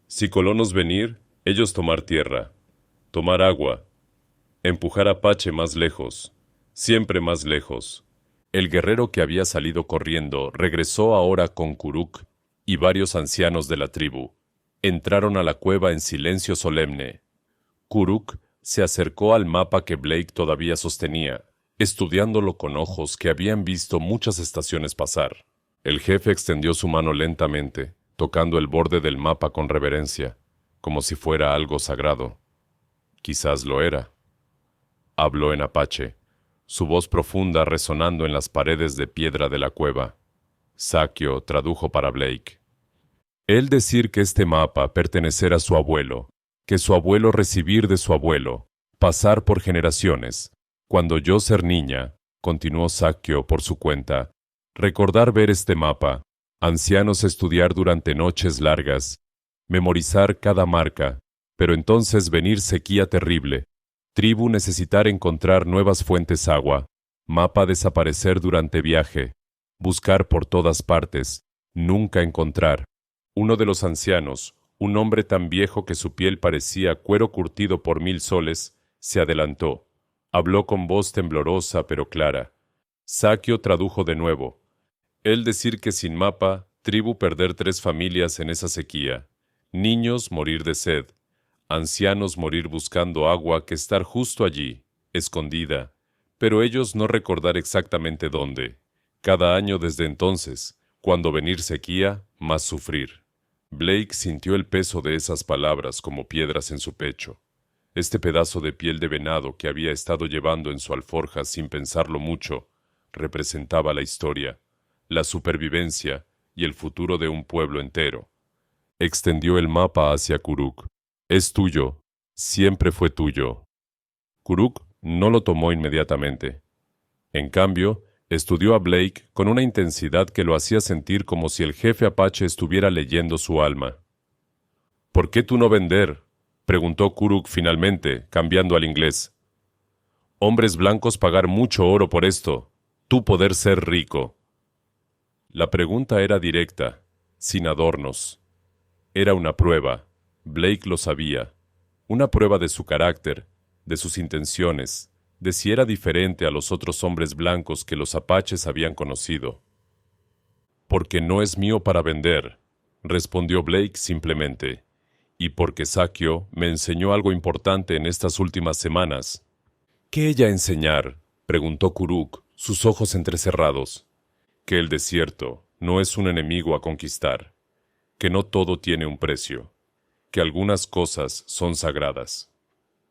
Si colonos venir, ellos tomar tierra, tomar agua, empujar a Apache más lejos, siempre más lejos. El guerrero que había salido corriendo regresó ahora con Kuruk y varios ancianos de la tribu. Entraron a la cueva en silencio solemne. Kuruk se acercó al mapa que Blake todavía sostenía, estudiándolo con ojos que habían visto muchas estaciones pasar. El jefe extendió su mano lentamente, tocando el borde del mapa con reverencia, como si fuera algo sagrado. Quizás lo era. Habló en apache, su voz profunda resonando en las paredes de piedra de la cueva. Sakio tradujo para Blake. Él decir que este mapa pertenecer a su abuelo, que su abuelo recibir de su abuelo, pasar por generaciones. Cuando yo ser niña, continuó Sakio por su cuenta, recordar ver este mapa, ancianos estudiar durante noches largas, memorizar cada marca, pero entonces venir sequía terrible, tribu necesitar encontrar nuevas fuentes agua, mapa desaparecer durante viaje, buscar por todas partes, nunca encontrar. Uno de los ancianos, un hombre tan viejo que su piel parecía cuero curtido por 1000 soles, se adelantó. Habló con voz temblorosa pero clara. Sakio tradujo de nuevo. Él decir que sin mapa, tribu perder 3 familias en esa sequía. Niños morir de sed, ancianos morir buscando agua que estar justo allí, escondida, pero ellos no recordar exactamente dónde. Cada año desde entonces, cuando venir sequía, más sufrir. Blake sintió el peso de esas palabras como piedras en su pecho. Este pedazo de piel de venado que había estado llevando en su alforja sin pensarlo mucho, representaba la historia, la supervivencia y el futuro de un pueblo entero. Extendió el mapa hacia Kuruk. Es tuyo, siempre fue tuyo. Kuruk no lo tomó inmediatamente. En cambio, estudió a Blake con una intensidad que lo hacía sentir como si el jefe apache estuviera leyendo su alma. ¿Por qué tú no vender?, preguntó Kuruk finalmente, cambiando al inglés. Hombres blancos pagar mucho oro por esto, tú poder ser rico. La pregunta era directa, sin adornos. Era una prueba, Blake lo sabía, una prueba de su carácter, de sus intenciones, de si era diferente a los otros hombres blancos que los apaches habían conocido. Porque no es mío para vender, respondió Blake simplemente, y porque Sakio me enseñó algo importante en estas últimas semanas. ¿Qué ella enseñar?, preguntó Kuruk, sus ojos entrecerrados. Que el desierto, no es un enemigo a conquistar, que no todo tiene un precio, que algunas cosas son sagradas.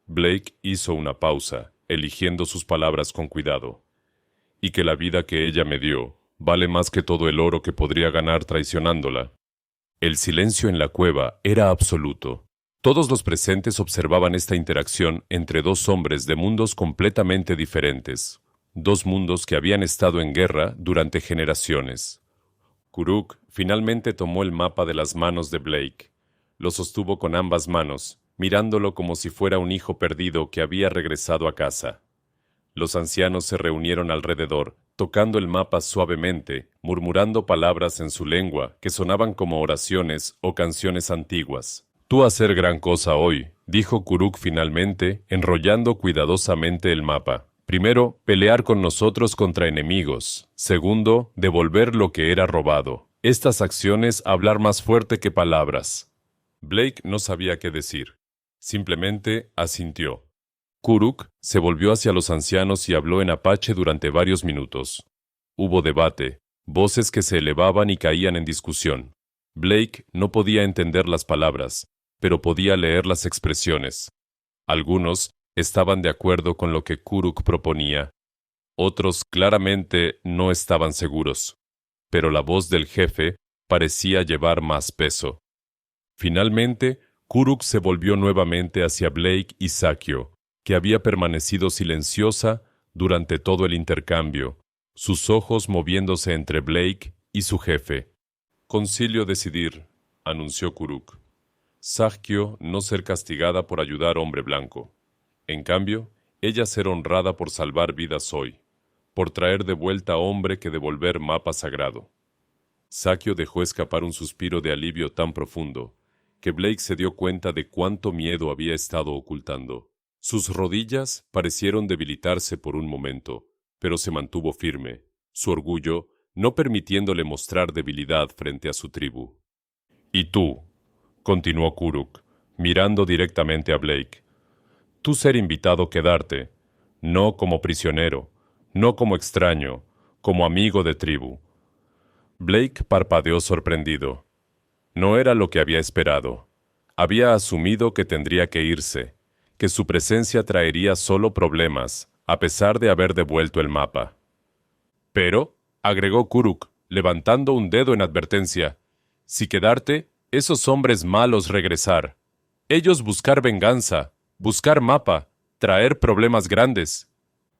Blake hizo una pausa, eligiendo sus palabras con cuidado, y que la vida que ella me dio vale más que todo el oro que podría ganar traicionándola. El silencio en la cueva era absoluto. Todos los presentes observaban esta interacción entre dos hombres de mundos completamente diferentes, dos mundos que habían estado en guerra durante generaciones. Kuruk finalmente tomó el mapa de las manos de Blake. Lo sostuvo con ambas manos, mirándolo como si fuera un hijo perdido que había regresado a casa. Los ancianos se reunieron alrededor, tocando el mapa suavemente, murmurando palabras en su lengua que sonaban como oraciones o canciones antiguas. «Tú hacer gran cosa hoy», dijo Kuruk finalmente, enrollando cuidadosamente el mapa. Primero, pelear con nosotros contra enemigos. Segundo, devolver lo que era robado. Estas acciones hablar más fuerte que palabras. Blake no sabía qué decir. Simplemente asintió. Kuruk se volvió hacia los ancianos y habló en apache durante varios minutos. Hubo debate, voces que se elevaban y caían en discusión. Blake no podía entender las palabras, pero podía leer las expresiones. Algunos estaban de acuerdo con lo que Kuruk proponía. Otros claramente no estaban seguros, pero la voz del jefe parecía llevar más peso. Finalmente, Kuruk se volvió nuevamente hacia Blake y Sakio, que había permanecido silenciosa durante todo el intercambio, sus ojos moviéndose entre Blake y su jefe. «Concilio decidir», anunció Kuruk. «Sakio no ser castigada por ayudar hombre blanco. En cambio, ella ser honrada por salvar vidas hoy, por traer de vuelta hombre que devolver mapa sagrado». Sakio dejó escapar un suspiro de alivio tan profundo que Blake se dio cuenta de cuánto miedo había estado ocultando. Sus rodillas parecieron debilitarse por un momento, pero se mantuvo firme, su orgullo no permitiéndole mostrar debilidad frente a su tribu. «Y tú», continuó Kuruk, mirando directamente a Blake, «tú ser invitado a quedarte, no como prisionero, no como extraño, como amigo de tribu». Blake parpadeó sorprendido. No era lo que había esperado. Había asumido que tendría que irse, que su presencia traería solo problemas, a pesar de haber devuelto el mapa. «Pero», agregó Kuruk, levantando un dedo en advertencia, «si quedarte, esos hombres malos regresar. Ellos buscar venganza, buscar mapa, traer problemas grandes».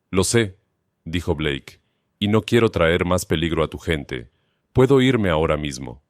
«Lo sé», dijo Blake, «y no quiero traer más peligro a tu gente. Puedo irme ahora mismo».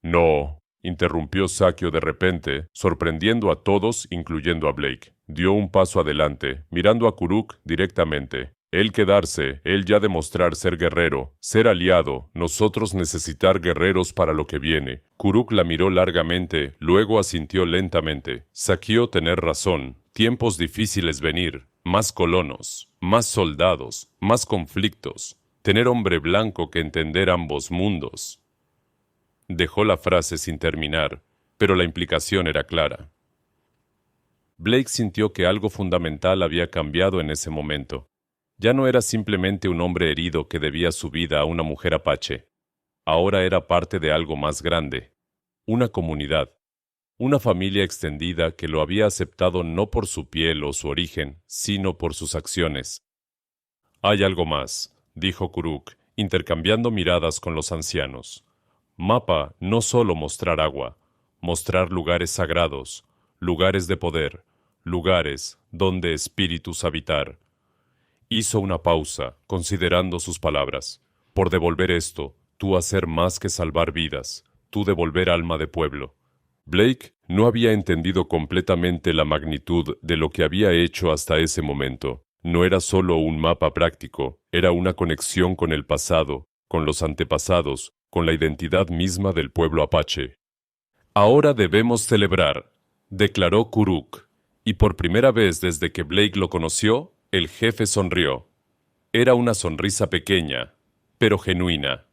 «No», interrumpió Sakio de repente, sorprendiendo a todos, incluyendo a Blake. Dio un paso adelante, mirando a Kuruk directamente. «Él quedarse, él ya demostrar ser guerrero, ser aliado, nosotros necesitar guerreros para lo que viene». Kuruk la miró largamente, luego asintió lentamente. Sakio tener razón, tiempos difíciles venir, más colonos, más soldados, más conflictos, tener hombre blanco que entender ambos mundos. Dejó la frase sin terminar, pero la implicación era clara. Blake sintió que algo fundamental había cambiado en ese momento. Ya no era simplemente un hombre herido que debía su vida a una mujer apache. Ahora era parte de algo más grande. Una comunidad. Una familia extendida que lo había aceptado no por su piel o su origen, sino por sus acciones. «Hay algo más», dijo Kuruk, intercambiando miradas con los ancianos. «Mapa no solo mostrar agua, mostrar lugares sagrados, lugares de poder, lugares donde espíritus habitar». Hizo una pausa, considerando sus palabras. «Por devolver esto, tú hacer más que salvar vidas, tú devolver alma de pueblo». Blake no había entendido completamente la magnitud de lo que había hecho hasta ese momento. No era solo un mapa práctico, era una conexión con el pasado, con los antepasados, con la identidad misma del pueblo apache. «Ahora debemos celebrar», declaró Kuruk, y por primera vez desde que Blake lo conoció, el jefe sonrió. Era una sonrisa pequeña, pero genuina.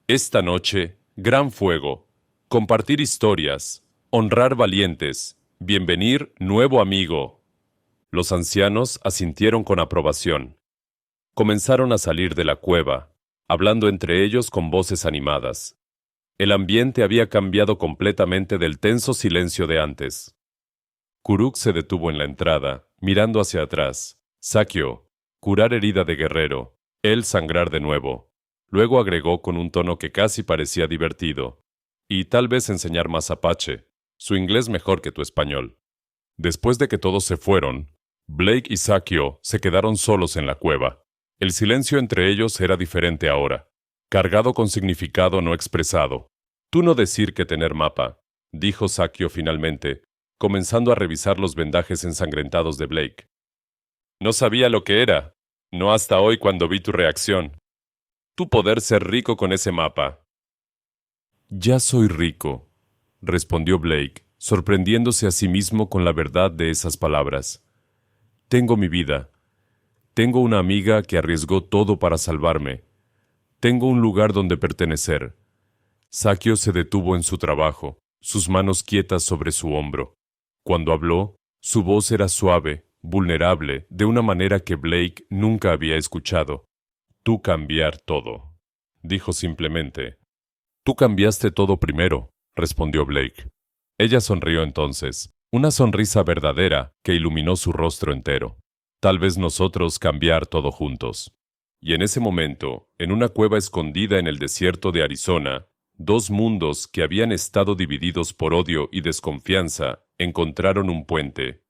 «Esta noche, gran fuego, compartir historias, honrar valientes, bienvenir nuevo amigo». Los ancianos asintieron con aprobación. Comenzaron a salir de la cueva. hablando entre ellos con voces animadas. El ambiente había cambiado completamente del tenso silencio de antes. Kuruk se detuvo en la entrada, mirando hacia atrás. Sakio, curar herida de guerrero, él sangrar de nuevo. Luego agregó con un tono que casi parecía divertido. Y tal vez enseñar más apache. Su inglés mejor que tu español. Después de que todos se fueron, Blake y Sakio se quedaron solos en la cueva. El silencio entre ellos era diferente ahora, cargado con significado no expresado. Tú no decir que tener mapa, dijo Sakio finalmente, comenzando a revisar los vendajes ensangrentados de Blake. No sabía lo que era, no hasta hoy cuando vi tu reacción. Tu poder ser rico con ese mapa. Ya soy rico, respondió Blake, sorprendiéndose a sí mismo con la verdad de esas palabras. Tengo mi vida. Tengo una amiga que arriesgó todo para salvarme. Tengo un lugar donde pertenecer. Sakio se detuvo en su trabajo, sus manos quietas sobre su hombro. Cuando habló, su voz era suave, vulnerable, de una manera que Blake nunca había escuchado. Tú cambiar todo, dijo simplemente. Tú cambiaste todo primero, respondió Blake. Ella sonrió entonces, una sonrisa verdadera que iluminó su rostro entero. Tal vez nosotros cambiar todo juntos. Y en ese momento, en una cueva escondida en el desierto de Arizona, dos mundos que habían estado divididos por odio y desconfianza encontraron un puente.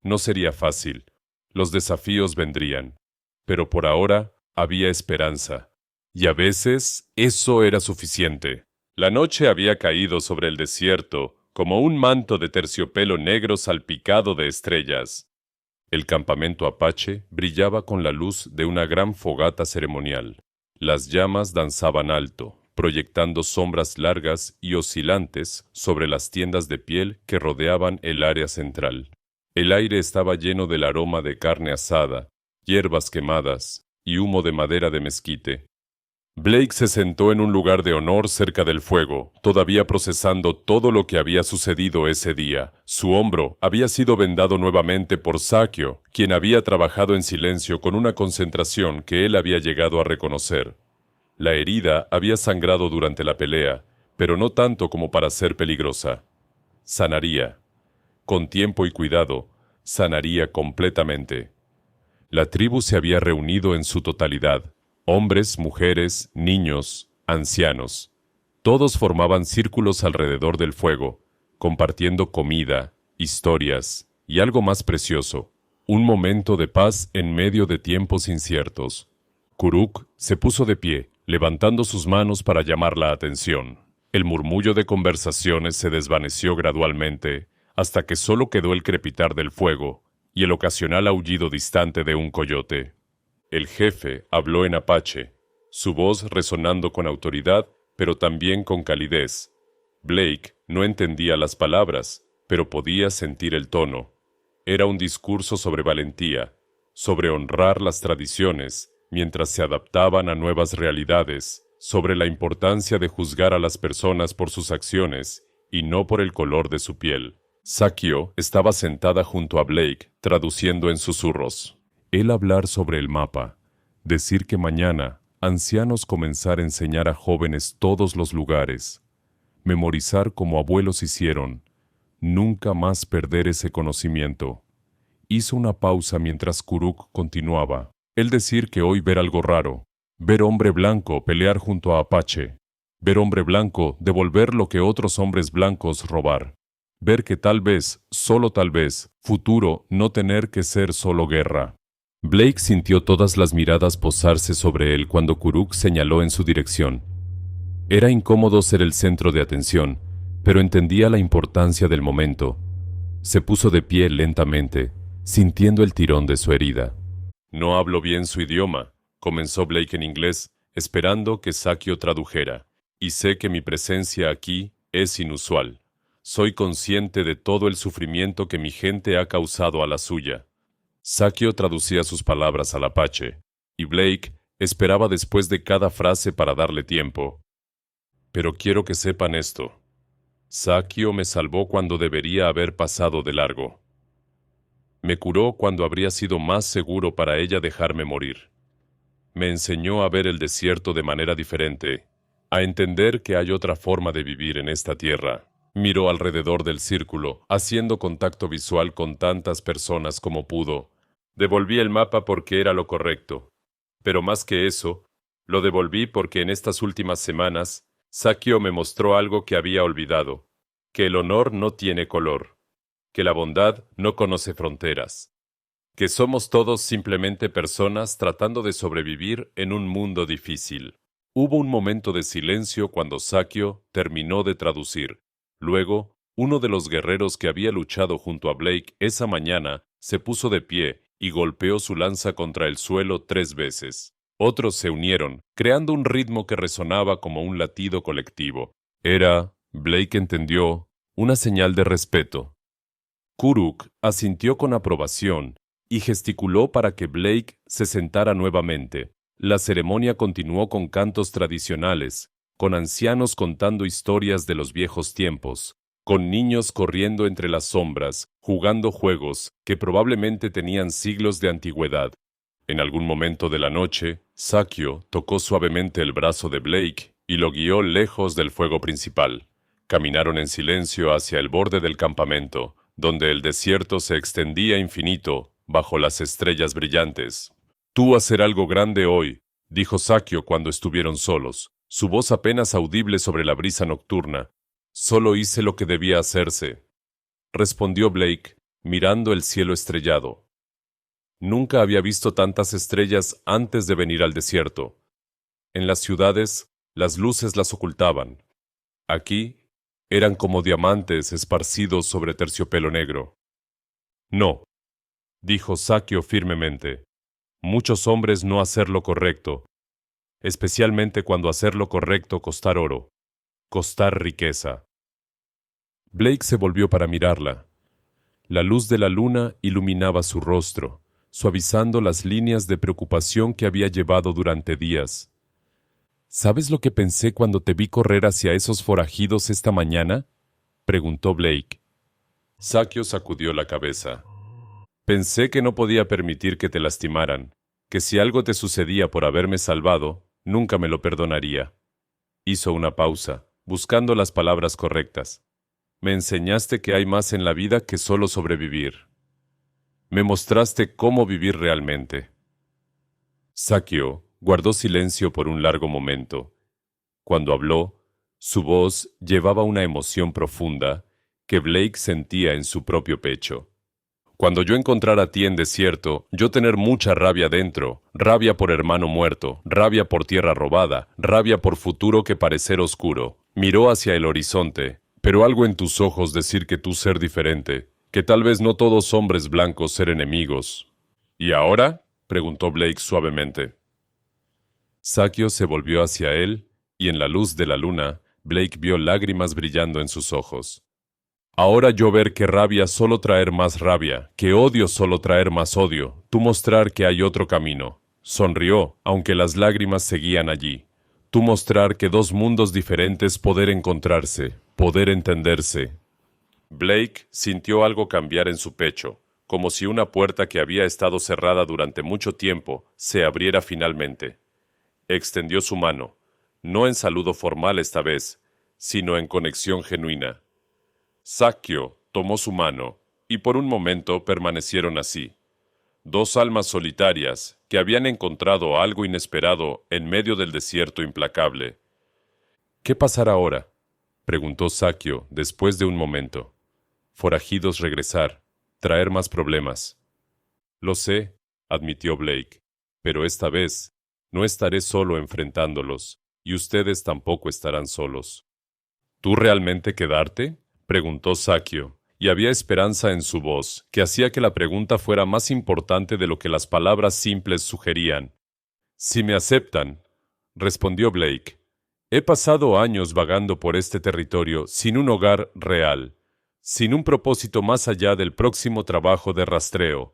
No sería fácil. Los desafíos vendrían. Pero por ahora había esperanza. Y a veces eso era suficiente. La noche había caído sobre el desierto como un manto de terciopelo negro salpicado de estrellas. El campamento apache brillaba con la luz de una gran fogata ceremonial. Las llamas danzaban alto, proyectando sombras largas y oscilantes sobre las tiendas de piel que rodeaban el área central. El aire estaba lleno del aroma de carne asada, hierbas quemadas y humo de madera de mezquite. Blake se sentó en un lugar de honor cerca del fuego, todavía procesando todo lo que había sucedido ese día. Su hombro había sido vendado nuevamente por Sakio, quien había trabajado en silencio con una concentración que él había llegado a reconocer. La herida había sangrado durante la pelea, pero no tanto como para ser peligrosa. Sanaría. Con tiempo y cuidado, sanaría completamente. La tribu se había reunido en su totalidad. Hombres, mujeres, niños, ancianos. Todos formaban círculos alrededor del fuego, compartiendo comida, historias y algo más precioso, un momento de paz en medio de tiempos inciertos. Kuruk se puso de pie, levantando sus manos para llamar la atención. El murmullo de conversaciones se desvaneció gradualmente, hasta que solo quedó el crepitar del fuego y el ocasional aullido distante de un coyote. El jefe habló en apache, su voz resonando con autoridad, pero también con calidez. Blake no entendía las palabras, pero podía sentir el tono. Era un discurso sobre valentía, sobre honrar las tradiciones, mientras se adaptaban a nuevas realidades, sobre la importancia de juzgar a las personas por sus acciones y no por el color de su piel. Sakio estaba sentada junto a Blake, traduciendo en susurros. Él hablar sobre el mapa, decir que mañana ancianos comenzar a enseñar a jóvenes todos los lugares, memorizar como abuelos hicieron, nunca más perder ese conocimiento. Hizo una pausa mientras Kuruk continuaba. Él decir que hoy ver algo raro, ver hombre blanco pelear junto a Apache, ver hombre blanco devolver lo que otros hombres blancos robar, ver que tal vez, solo tal vez, futuro no tener que ser solo guerra. Blake sintió todas las miradas posarse sobre él cuando Kuruk señaló en su dirección. Era incómodo ser el centro de atención, pero entendía la importancia del momento. Se puso de pie lentamente, sintiendo el tirón de su herida. No hablo bien su idioma, comenzó Blake en inglés, esperando que Sakio tradujera, y sé que mi presencia aquí es inusual. Soy consciente de todo el sufrimiento que mi gente ha causado a la suya. Sakio traducía sus palabras al apache, y Blake esperaba después de cada frase para darle tiempo. Pero quiero que sepan esto. Sakio me salvó cuando debería haber pasado de largo. Me curó cuando habría sido más seguro para ella dejarme morir. Me enseñó a ver el desierto de manera diferente, a entender que hay otra forma de vivir en esta tierra. Miró alrededor del círculo, haciendo contacto visual con tantas personas como pudo. Devolví el mapa porque era lo correcto. Pero más que eso, lo devolví porque en estas últimas semanas, Sakio me mostró algo que había olvidado, que el honor no tiene color, que la bondad no conoce fronteras, que somos todos simplemente personas tratando de sobrevivir en un mundo difícil. Hubo un momento de silencio cuando Sakio terminó de traducir. Luego, uno de los guerreros que había luchado junto a Blake esa mañana se puso de pie y golpeó su lanza contra el suelo 3 veces. Otros se unieron, creando un ritmo que resonaba como un latido colectivo. Era, Blake entendió, una señal de respeto. Kuruk asintió con aprobación y gesticuló para que Blake se sentara nuevamente. La ceremonia continuó con cantos tradicionales, con ancianos contando historias de los viejos tiempos, con niños corriendo entre las sombras, jugando juegos que probablemente tenían siglos de antigüedad. En algún momento de la noche, Sakio tocó suavemente el brazo de Blake y lo guió lejos del fuego principal. Caminaron en silencio hacia el borde del campamento, donde el desierto se extendía infinito bajo las estrellas brillantes. «Tú hacer algo grande hoy», dijo Sakio cuando estuvieron solos, su voz apenas audible sobre la brisa nocturna. «Solo hice lo que debía hacerse», respondió Blake, mirando el cielo estrellado. Nunca había visto tantas estrellas antes de venir al desierto. En las ciudades, las luces las ocultaban. Aquí, eran como diamantes esparcidos sobre terciopelo negro. «No», dijo Sakio firmemente. «Muchos hombres no hacer lo correcto, especialmente cuando hacer lo correcto costar oro, costar riqueza». Blake se volvió para mirarla. La luz de la luna iluminaba su rostro, suavizando las líneas de preocupación que había llevado durante días. «¿Sabes lo que pensé cuando te vi correr hacia esos forajidos esta mañana?», preguntó Blake. Sakio sacudió la cabeza. «Pensé que no podía permitir que te lastimaran, que si algo te sucedía por haberme salvado, nunca me lo perdonaría». Hizo una pausa, buscando las palabras correctas. «Me enseñaste que hay más en la vida que solo sobrevivir. Me mostraste cómo vivir realmente». Sakio guardó silencio por un largo momento. Cuando habló, su voz llevaba una emoción profunda que Blake sentía en su propio pecho. «Cuando yo encontrar a ti en desierto, yo tener mucha rabia dentro, rabia por hermano muerto, rabia por tierra robada, rabia por futuro que parecer oscuro». Miró hacia el horizonte, pero algo en tus ojos decir que tú ser diferente, que tal vez no todos hombres blancos ser enemigos. «¿Y ahora?», preguntó Blake suavemente. Sakio se volvió hacia él, y en la luz de la luna, Blake vio lágrimas brillando en sus ojos. «Ahora yo ver que rabia solo traer más rabia, que odio solo traer más odio, tú mostrar que hay otro camino». Sonrió, aunque las lágrimas seguían allí. «Tú mostrar que dos mundos diferentes poder encontrarse, poder entenderse». Blake sintió algo cambiar en su pecho, como si una puerta que había estado cerrada durante mucho tiempo se abriera finalmente. Extendió su mano, no en saludo formal esta vez, sino en conexión genuina. Sakio tomó su mano, y por un momento permanecieron así. Dos almas solitarias que habían encontrado algo inesperado en medio del desierto implacable. «¿Qué pasará ahora?», preguntó Sakio después de un momento. «Forajidos regresar, traer más problemas». «Lo sé», admitió Blake, «pero esta vez no estaré solo enfrentándolos, y ustedes tampoco estarán solos». «¿Tú realmente quedarte?», preguntó Sakio, y había esperanza en su voz, que hacía que la pregunta fuera más importante de lo que las palabras simples sugerían. «Si me aceptan», respondió Blake, «he pasado años vagando por este territorio sin un hogar real, sin un propósito más allá del próximo trabajo de rastreo».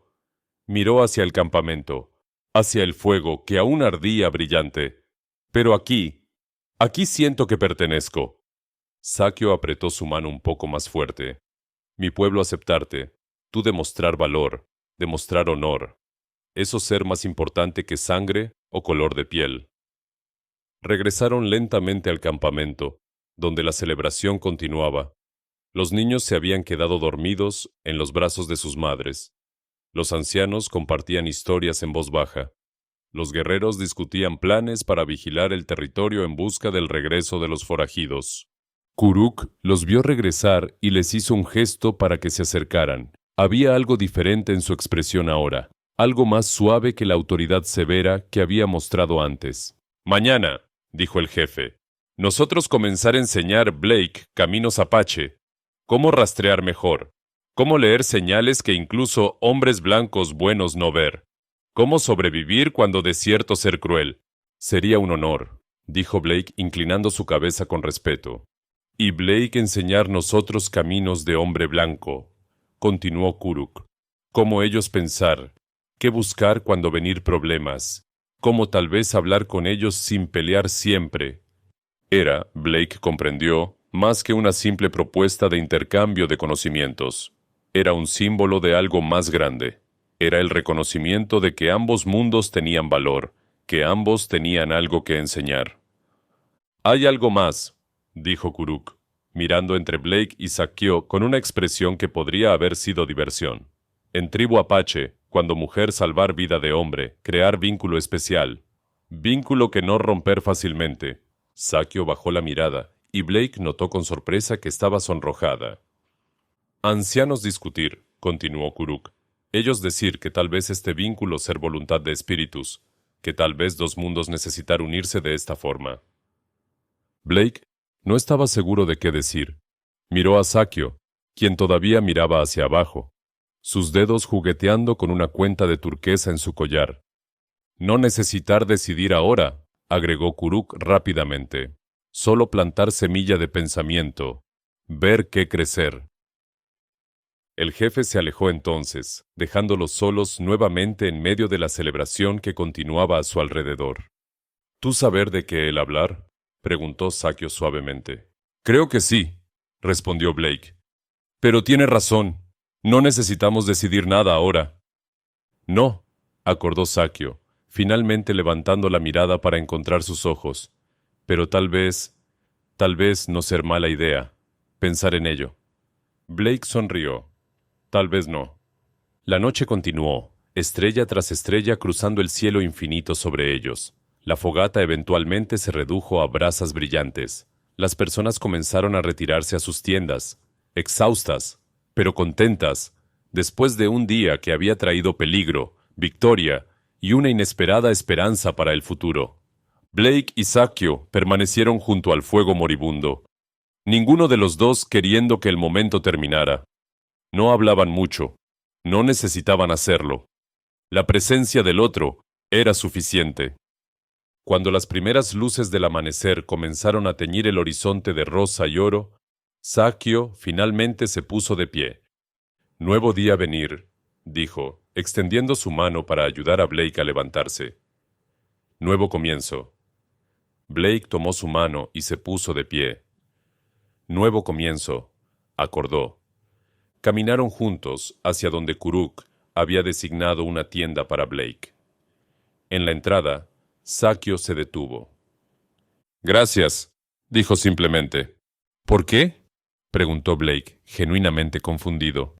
Miró hacia el campamento, hacia el fuego que aún ardía brillante. «Pero aquí siento que pertenezco». Sakio apretó su mano un poco más fuerte. «Mi pueblo aceptarte, tú demostrar valor, demostrar honor. ¿Eso ser más importante que sangre, o color de piel. Regresaron lentamente al campamento, donde la celebración continuaba. Los niños se habían quedado dormidos en los brazos de sus madres. Los ancianos compartían historias en voz baja. Los guerreros discutían planes para vigilar el territorio en busca del regreso de los forajidos. Kuruk los vio regresar y les hizo un gesto para que se acercaran. Había algo diferente en su expresión ahora, algo más suave que la autoridad severa que había mostrado antes. Mañana, dijo el jefe, nosotros comenzar a enseñar Blake caminos apache, cómo rastrear mejor, cómo leer señales que incluso hombres blancos buenos no ver, cómo sobrevivir cuando desierto ser cruel. Sería un honor, dijo Blake inclinando su cabeza con respeto. Y Blake enseñar nosotros caminos de hombre blanco, continuó Kuruk. Cómo ellos pensar, qué buscar cuando venir problemas, cómo tal vez hablar con ellos sin pelear siempre. Era, Blake comprendió, más que una simple propuesta de intercambio de conocimientos. Era un símbolo de algo más grande. Era el reconocimiento de que ambos mundos tenían valor, que ambos tenían algo que enseñar. Hay algo más, dijo Kuruk, mirando entre Blake y Sakio con una expresión que podría haber sido diversión. En tribu apache, cuando mujer salvar vida de hombre, crear vínculo especial. Vínculo que no romper fácilmente. Sakio bajó la mirada, y Blake notó con sorpresa que estaba sonrojada. Ancianos discutir, continuó Kuruk. Ellos decir que tal vez este vínculo ser voluntad de espíritus, que tal vez dos mundos necesitar unirse de esta forma. Blake no estaba seguro de qué decir. Miró a Sakio, quien todavía miraba hacia abajo, sus dedos jugueteando con una cuenta de turquesa en su collar. No necesitar decidir ahora, agregó Kuruk rápidamente. Solo plantar semilla de pensamiento, ver qué crecer. El jefe se alejó entonces, dejándolos solos nuevamente en medio de la celebración que continuaba a su alrededor. ¿Tú saber de qué él hablar?, preguntó Sakio suavemente. Creo que sí, respondió Blake. Pero tiene razón, no necesitamos decidir nada ahora. No, acordó Sakio, finalmente levantando la mirada para encontrar sus ojos. Pero tal vez no ser mala idea, pensar en ello. Blake sonrió. Tal vez no. La noche continuó, estrella tras estrella cruzando el cielo infinito sobre ellos. La fogata eventualmente se redujo a brasas brillantes. Las personas comenzaron a retirarse a sus tiendas, exhaustas, pero contentas, después de un día que había traído peligro, victoria y una inesperada esperanza para el futuro. Blake y Sakio permanecieron junto al fuego moribundo, ninguno de los dos queriendo que el momento terminara. No hablaban mucho, no necesitaban hacerlo. La presencia del otro era suficiente. Cuando las primeras luces del amanecer comenzaron a teñir el horizonte de rosa y oro, Sakio finalmente se puso de pie. Nuevo día venir, dijo, extendiendo su mano para ayudar a Blake a levantarse. Nuevo comienzo. Blake tomó su mano y se puso de pie. Nuevo comienzo, acordó. Caminaron juntos hacia donde Kuruk había designado una tienda para Blake. En la entrada, Sakio se detuvo. Gracias, dijo simplemente. ¿Por qué?, preguntó Blake, genuinamente confundido.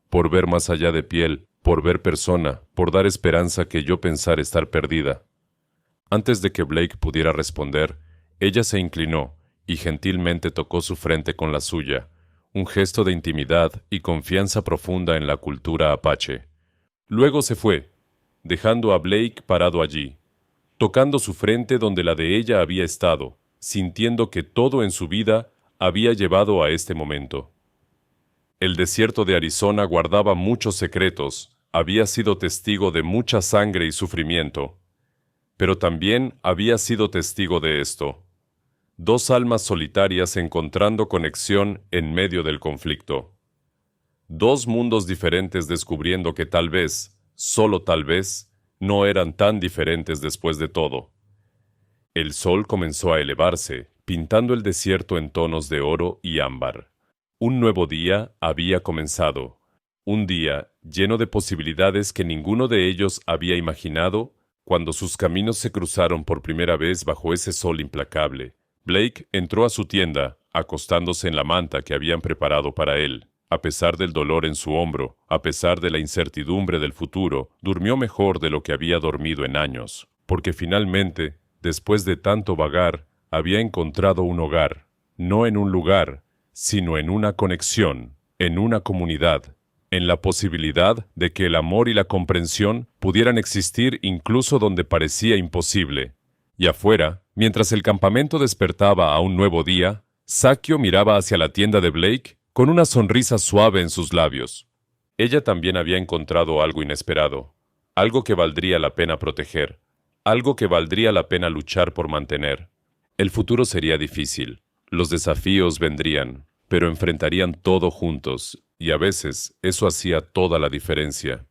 Por ver más allá de piel, por ver persona, por dar esperanza que yo pensar estar perdida. Antes de que Blake pudiera responder, ella se inclinó y gentilmente tocó su frente con la suya, un gesto de intimidad y confianza profunda en la cultura apache. Luego se fue, dejando a Blake parado allí, tocando su frente donde la de ella había estado, sintiendo que todo en su vida había llevado a este momento. El desierto de Arizona guardaba muchos secretos, había sido testigo de mucha sangre y sufrimiento, pero también había sido testigo de esto. Dos almas solitarias encontrando conexión en medio del conflicto. Dos mundos diferentes descubriendo que tal vez, solo tal vez, no eran tan diferentes después de todo. El sol comenzó a elevarse, pintando el desierto en tonos de oro y ámbar. Un nuevo día había comenzado. Un día lleno de posibilidades que ninguno de ellos había imaginado, Cuando sus caminos se cruzaron por primera vez bajo ese sol implacable, Blake entró a su tienda, acostándose en la manta que habían preparado para él. A pesar del dolor en su hombro, a pesar de la incertidumbre del futuro, durmió mejor de lo que había dormido en años, porque finalmente, después de tanto vagar, había encontrado un hogar, no en un lugar, sino en una conexión, en una comunidad, en la posibilidad de que el amor y la comprensión pudieran existir incluso donde parecía imposible. Y afuera, mientras el campamento despertaba a un nuevo día, Sakio miraba hacia la tienda de Blake con una sonrisa suave en sus labios. Ella también había encontrado algo inesperado, algo que valdría la pena proteger, algo que valdría la pena luchar por mantener. El futuro sería difícil, los desafíos vendrían, pero enfrentarían todo juntos, y a veces eso hacía toda la diferencia.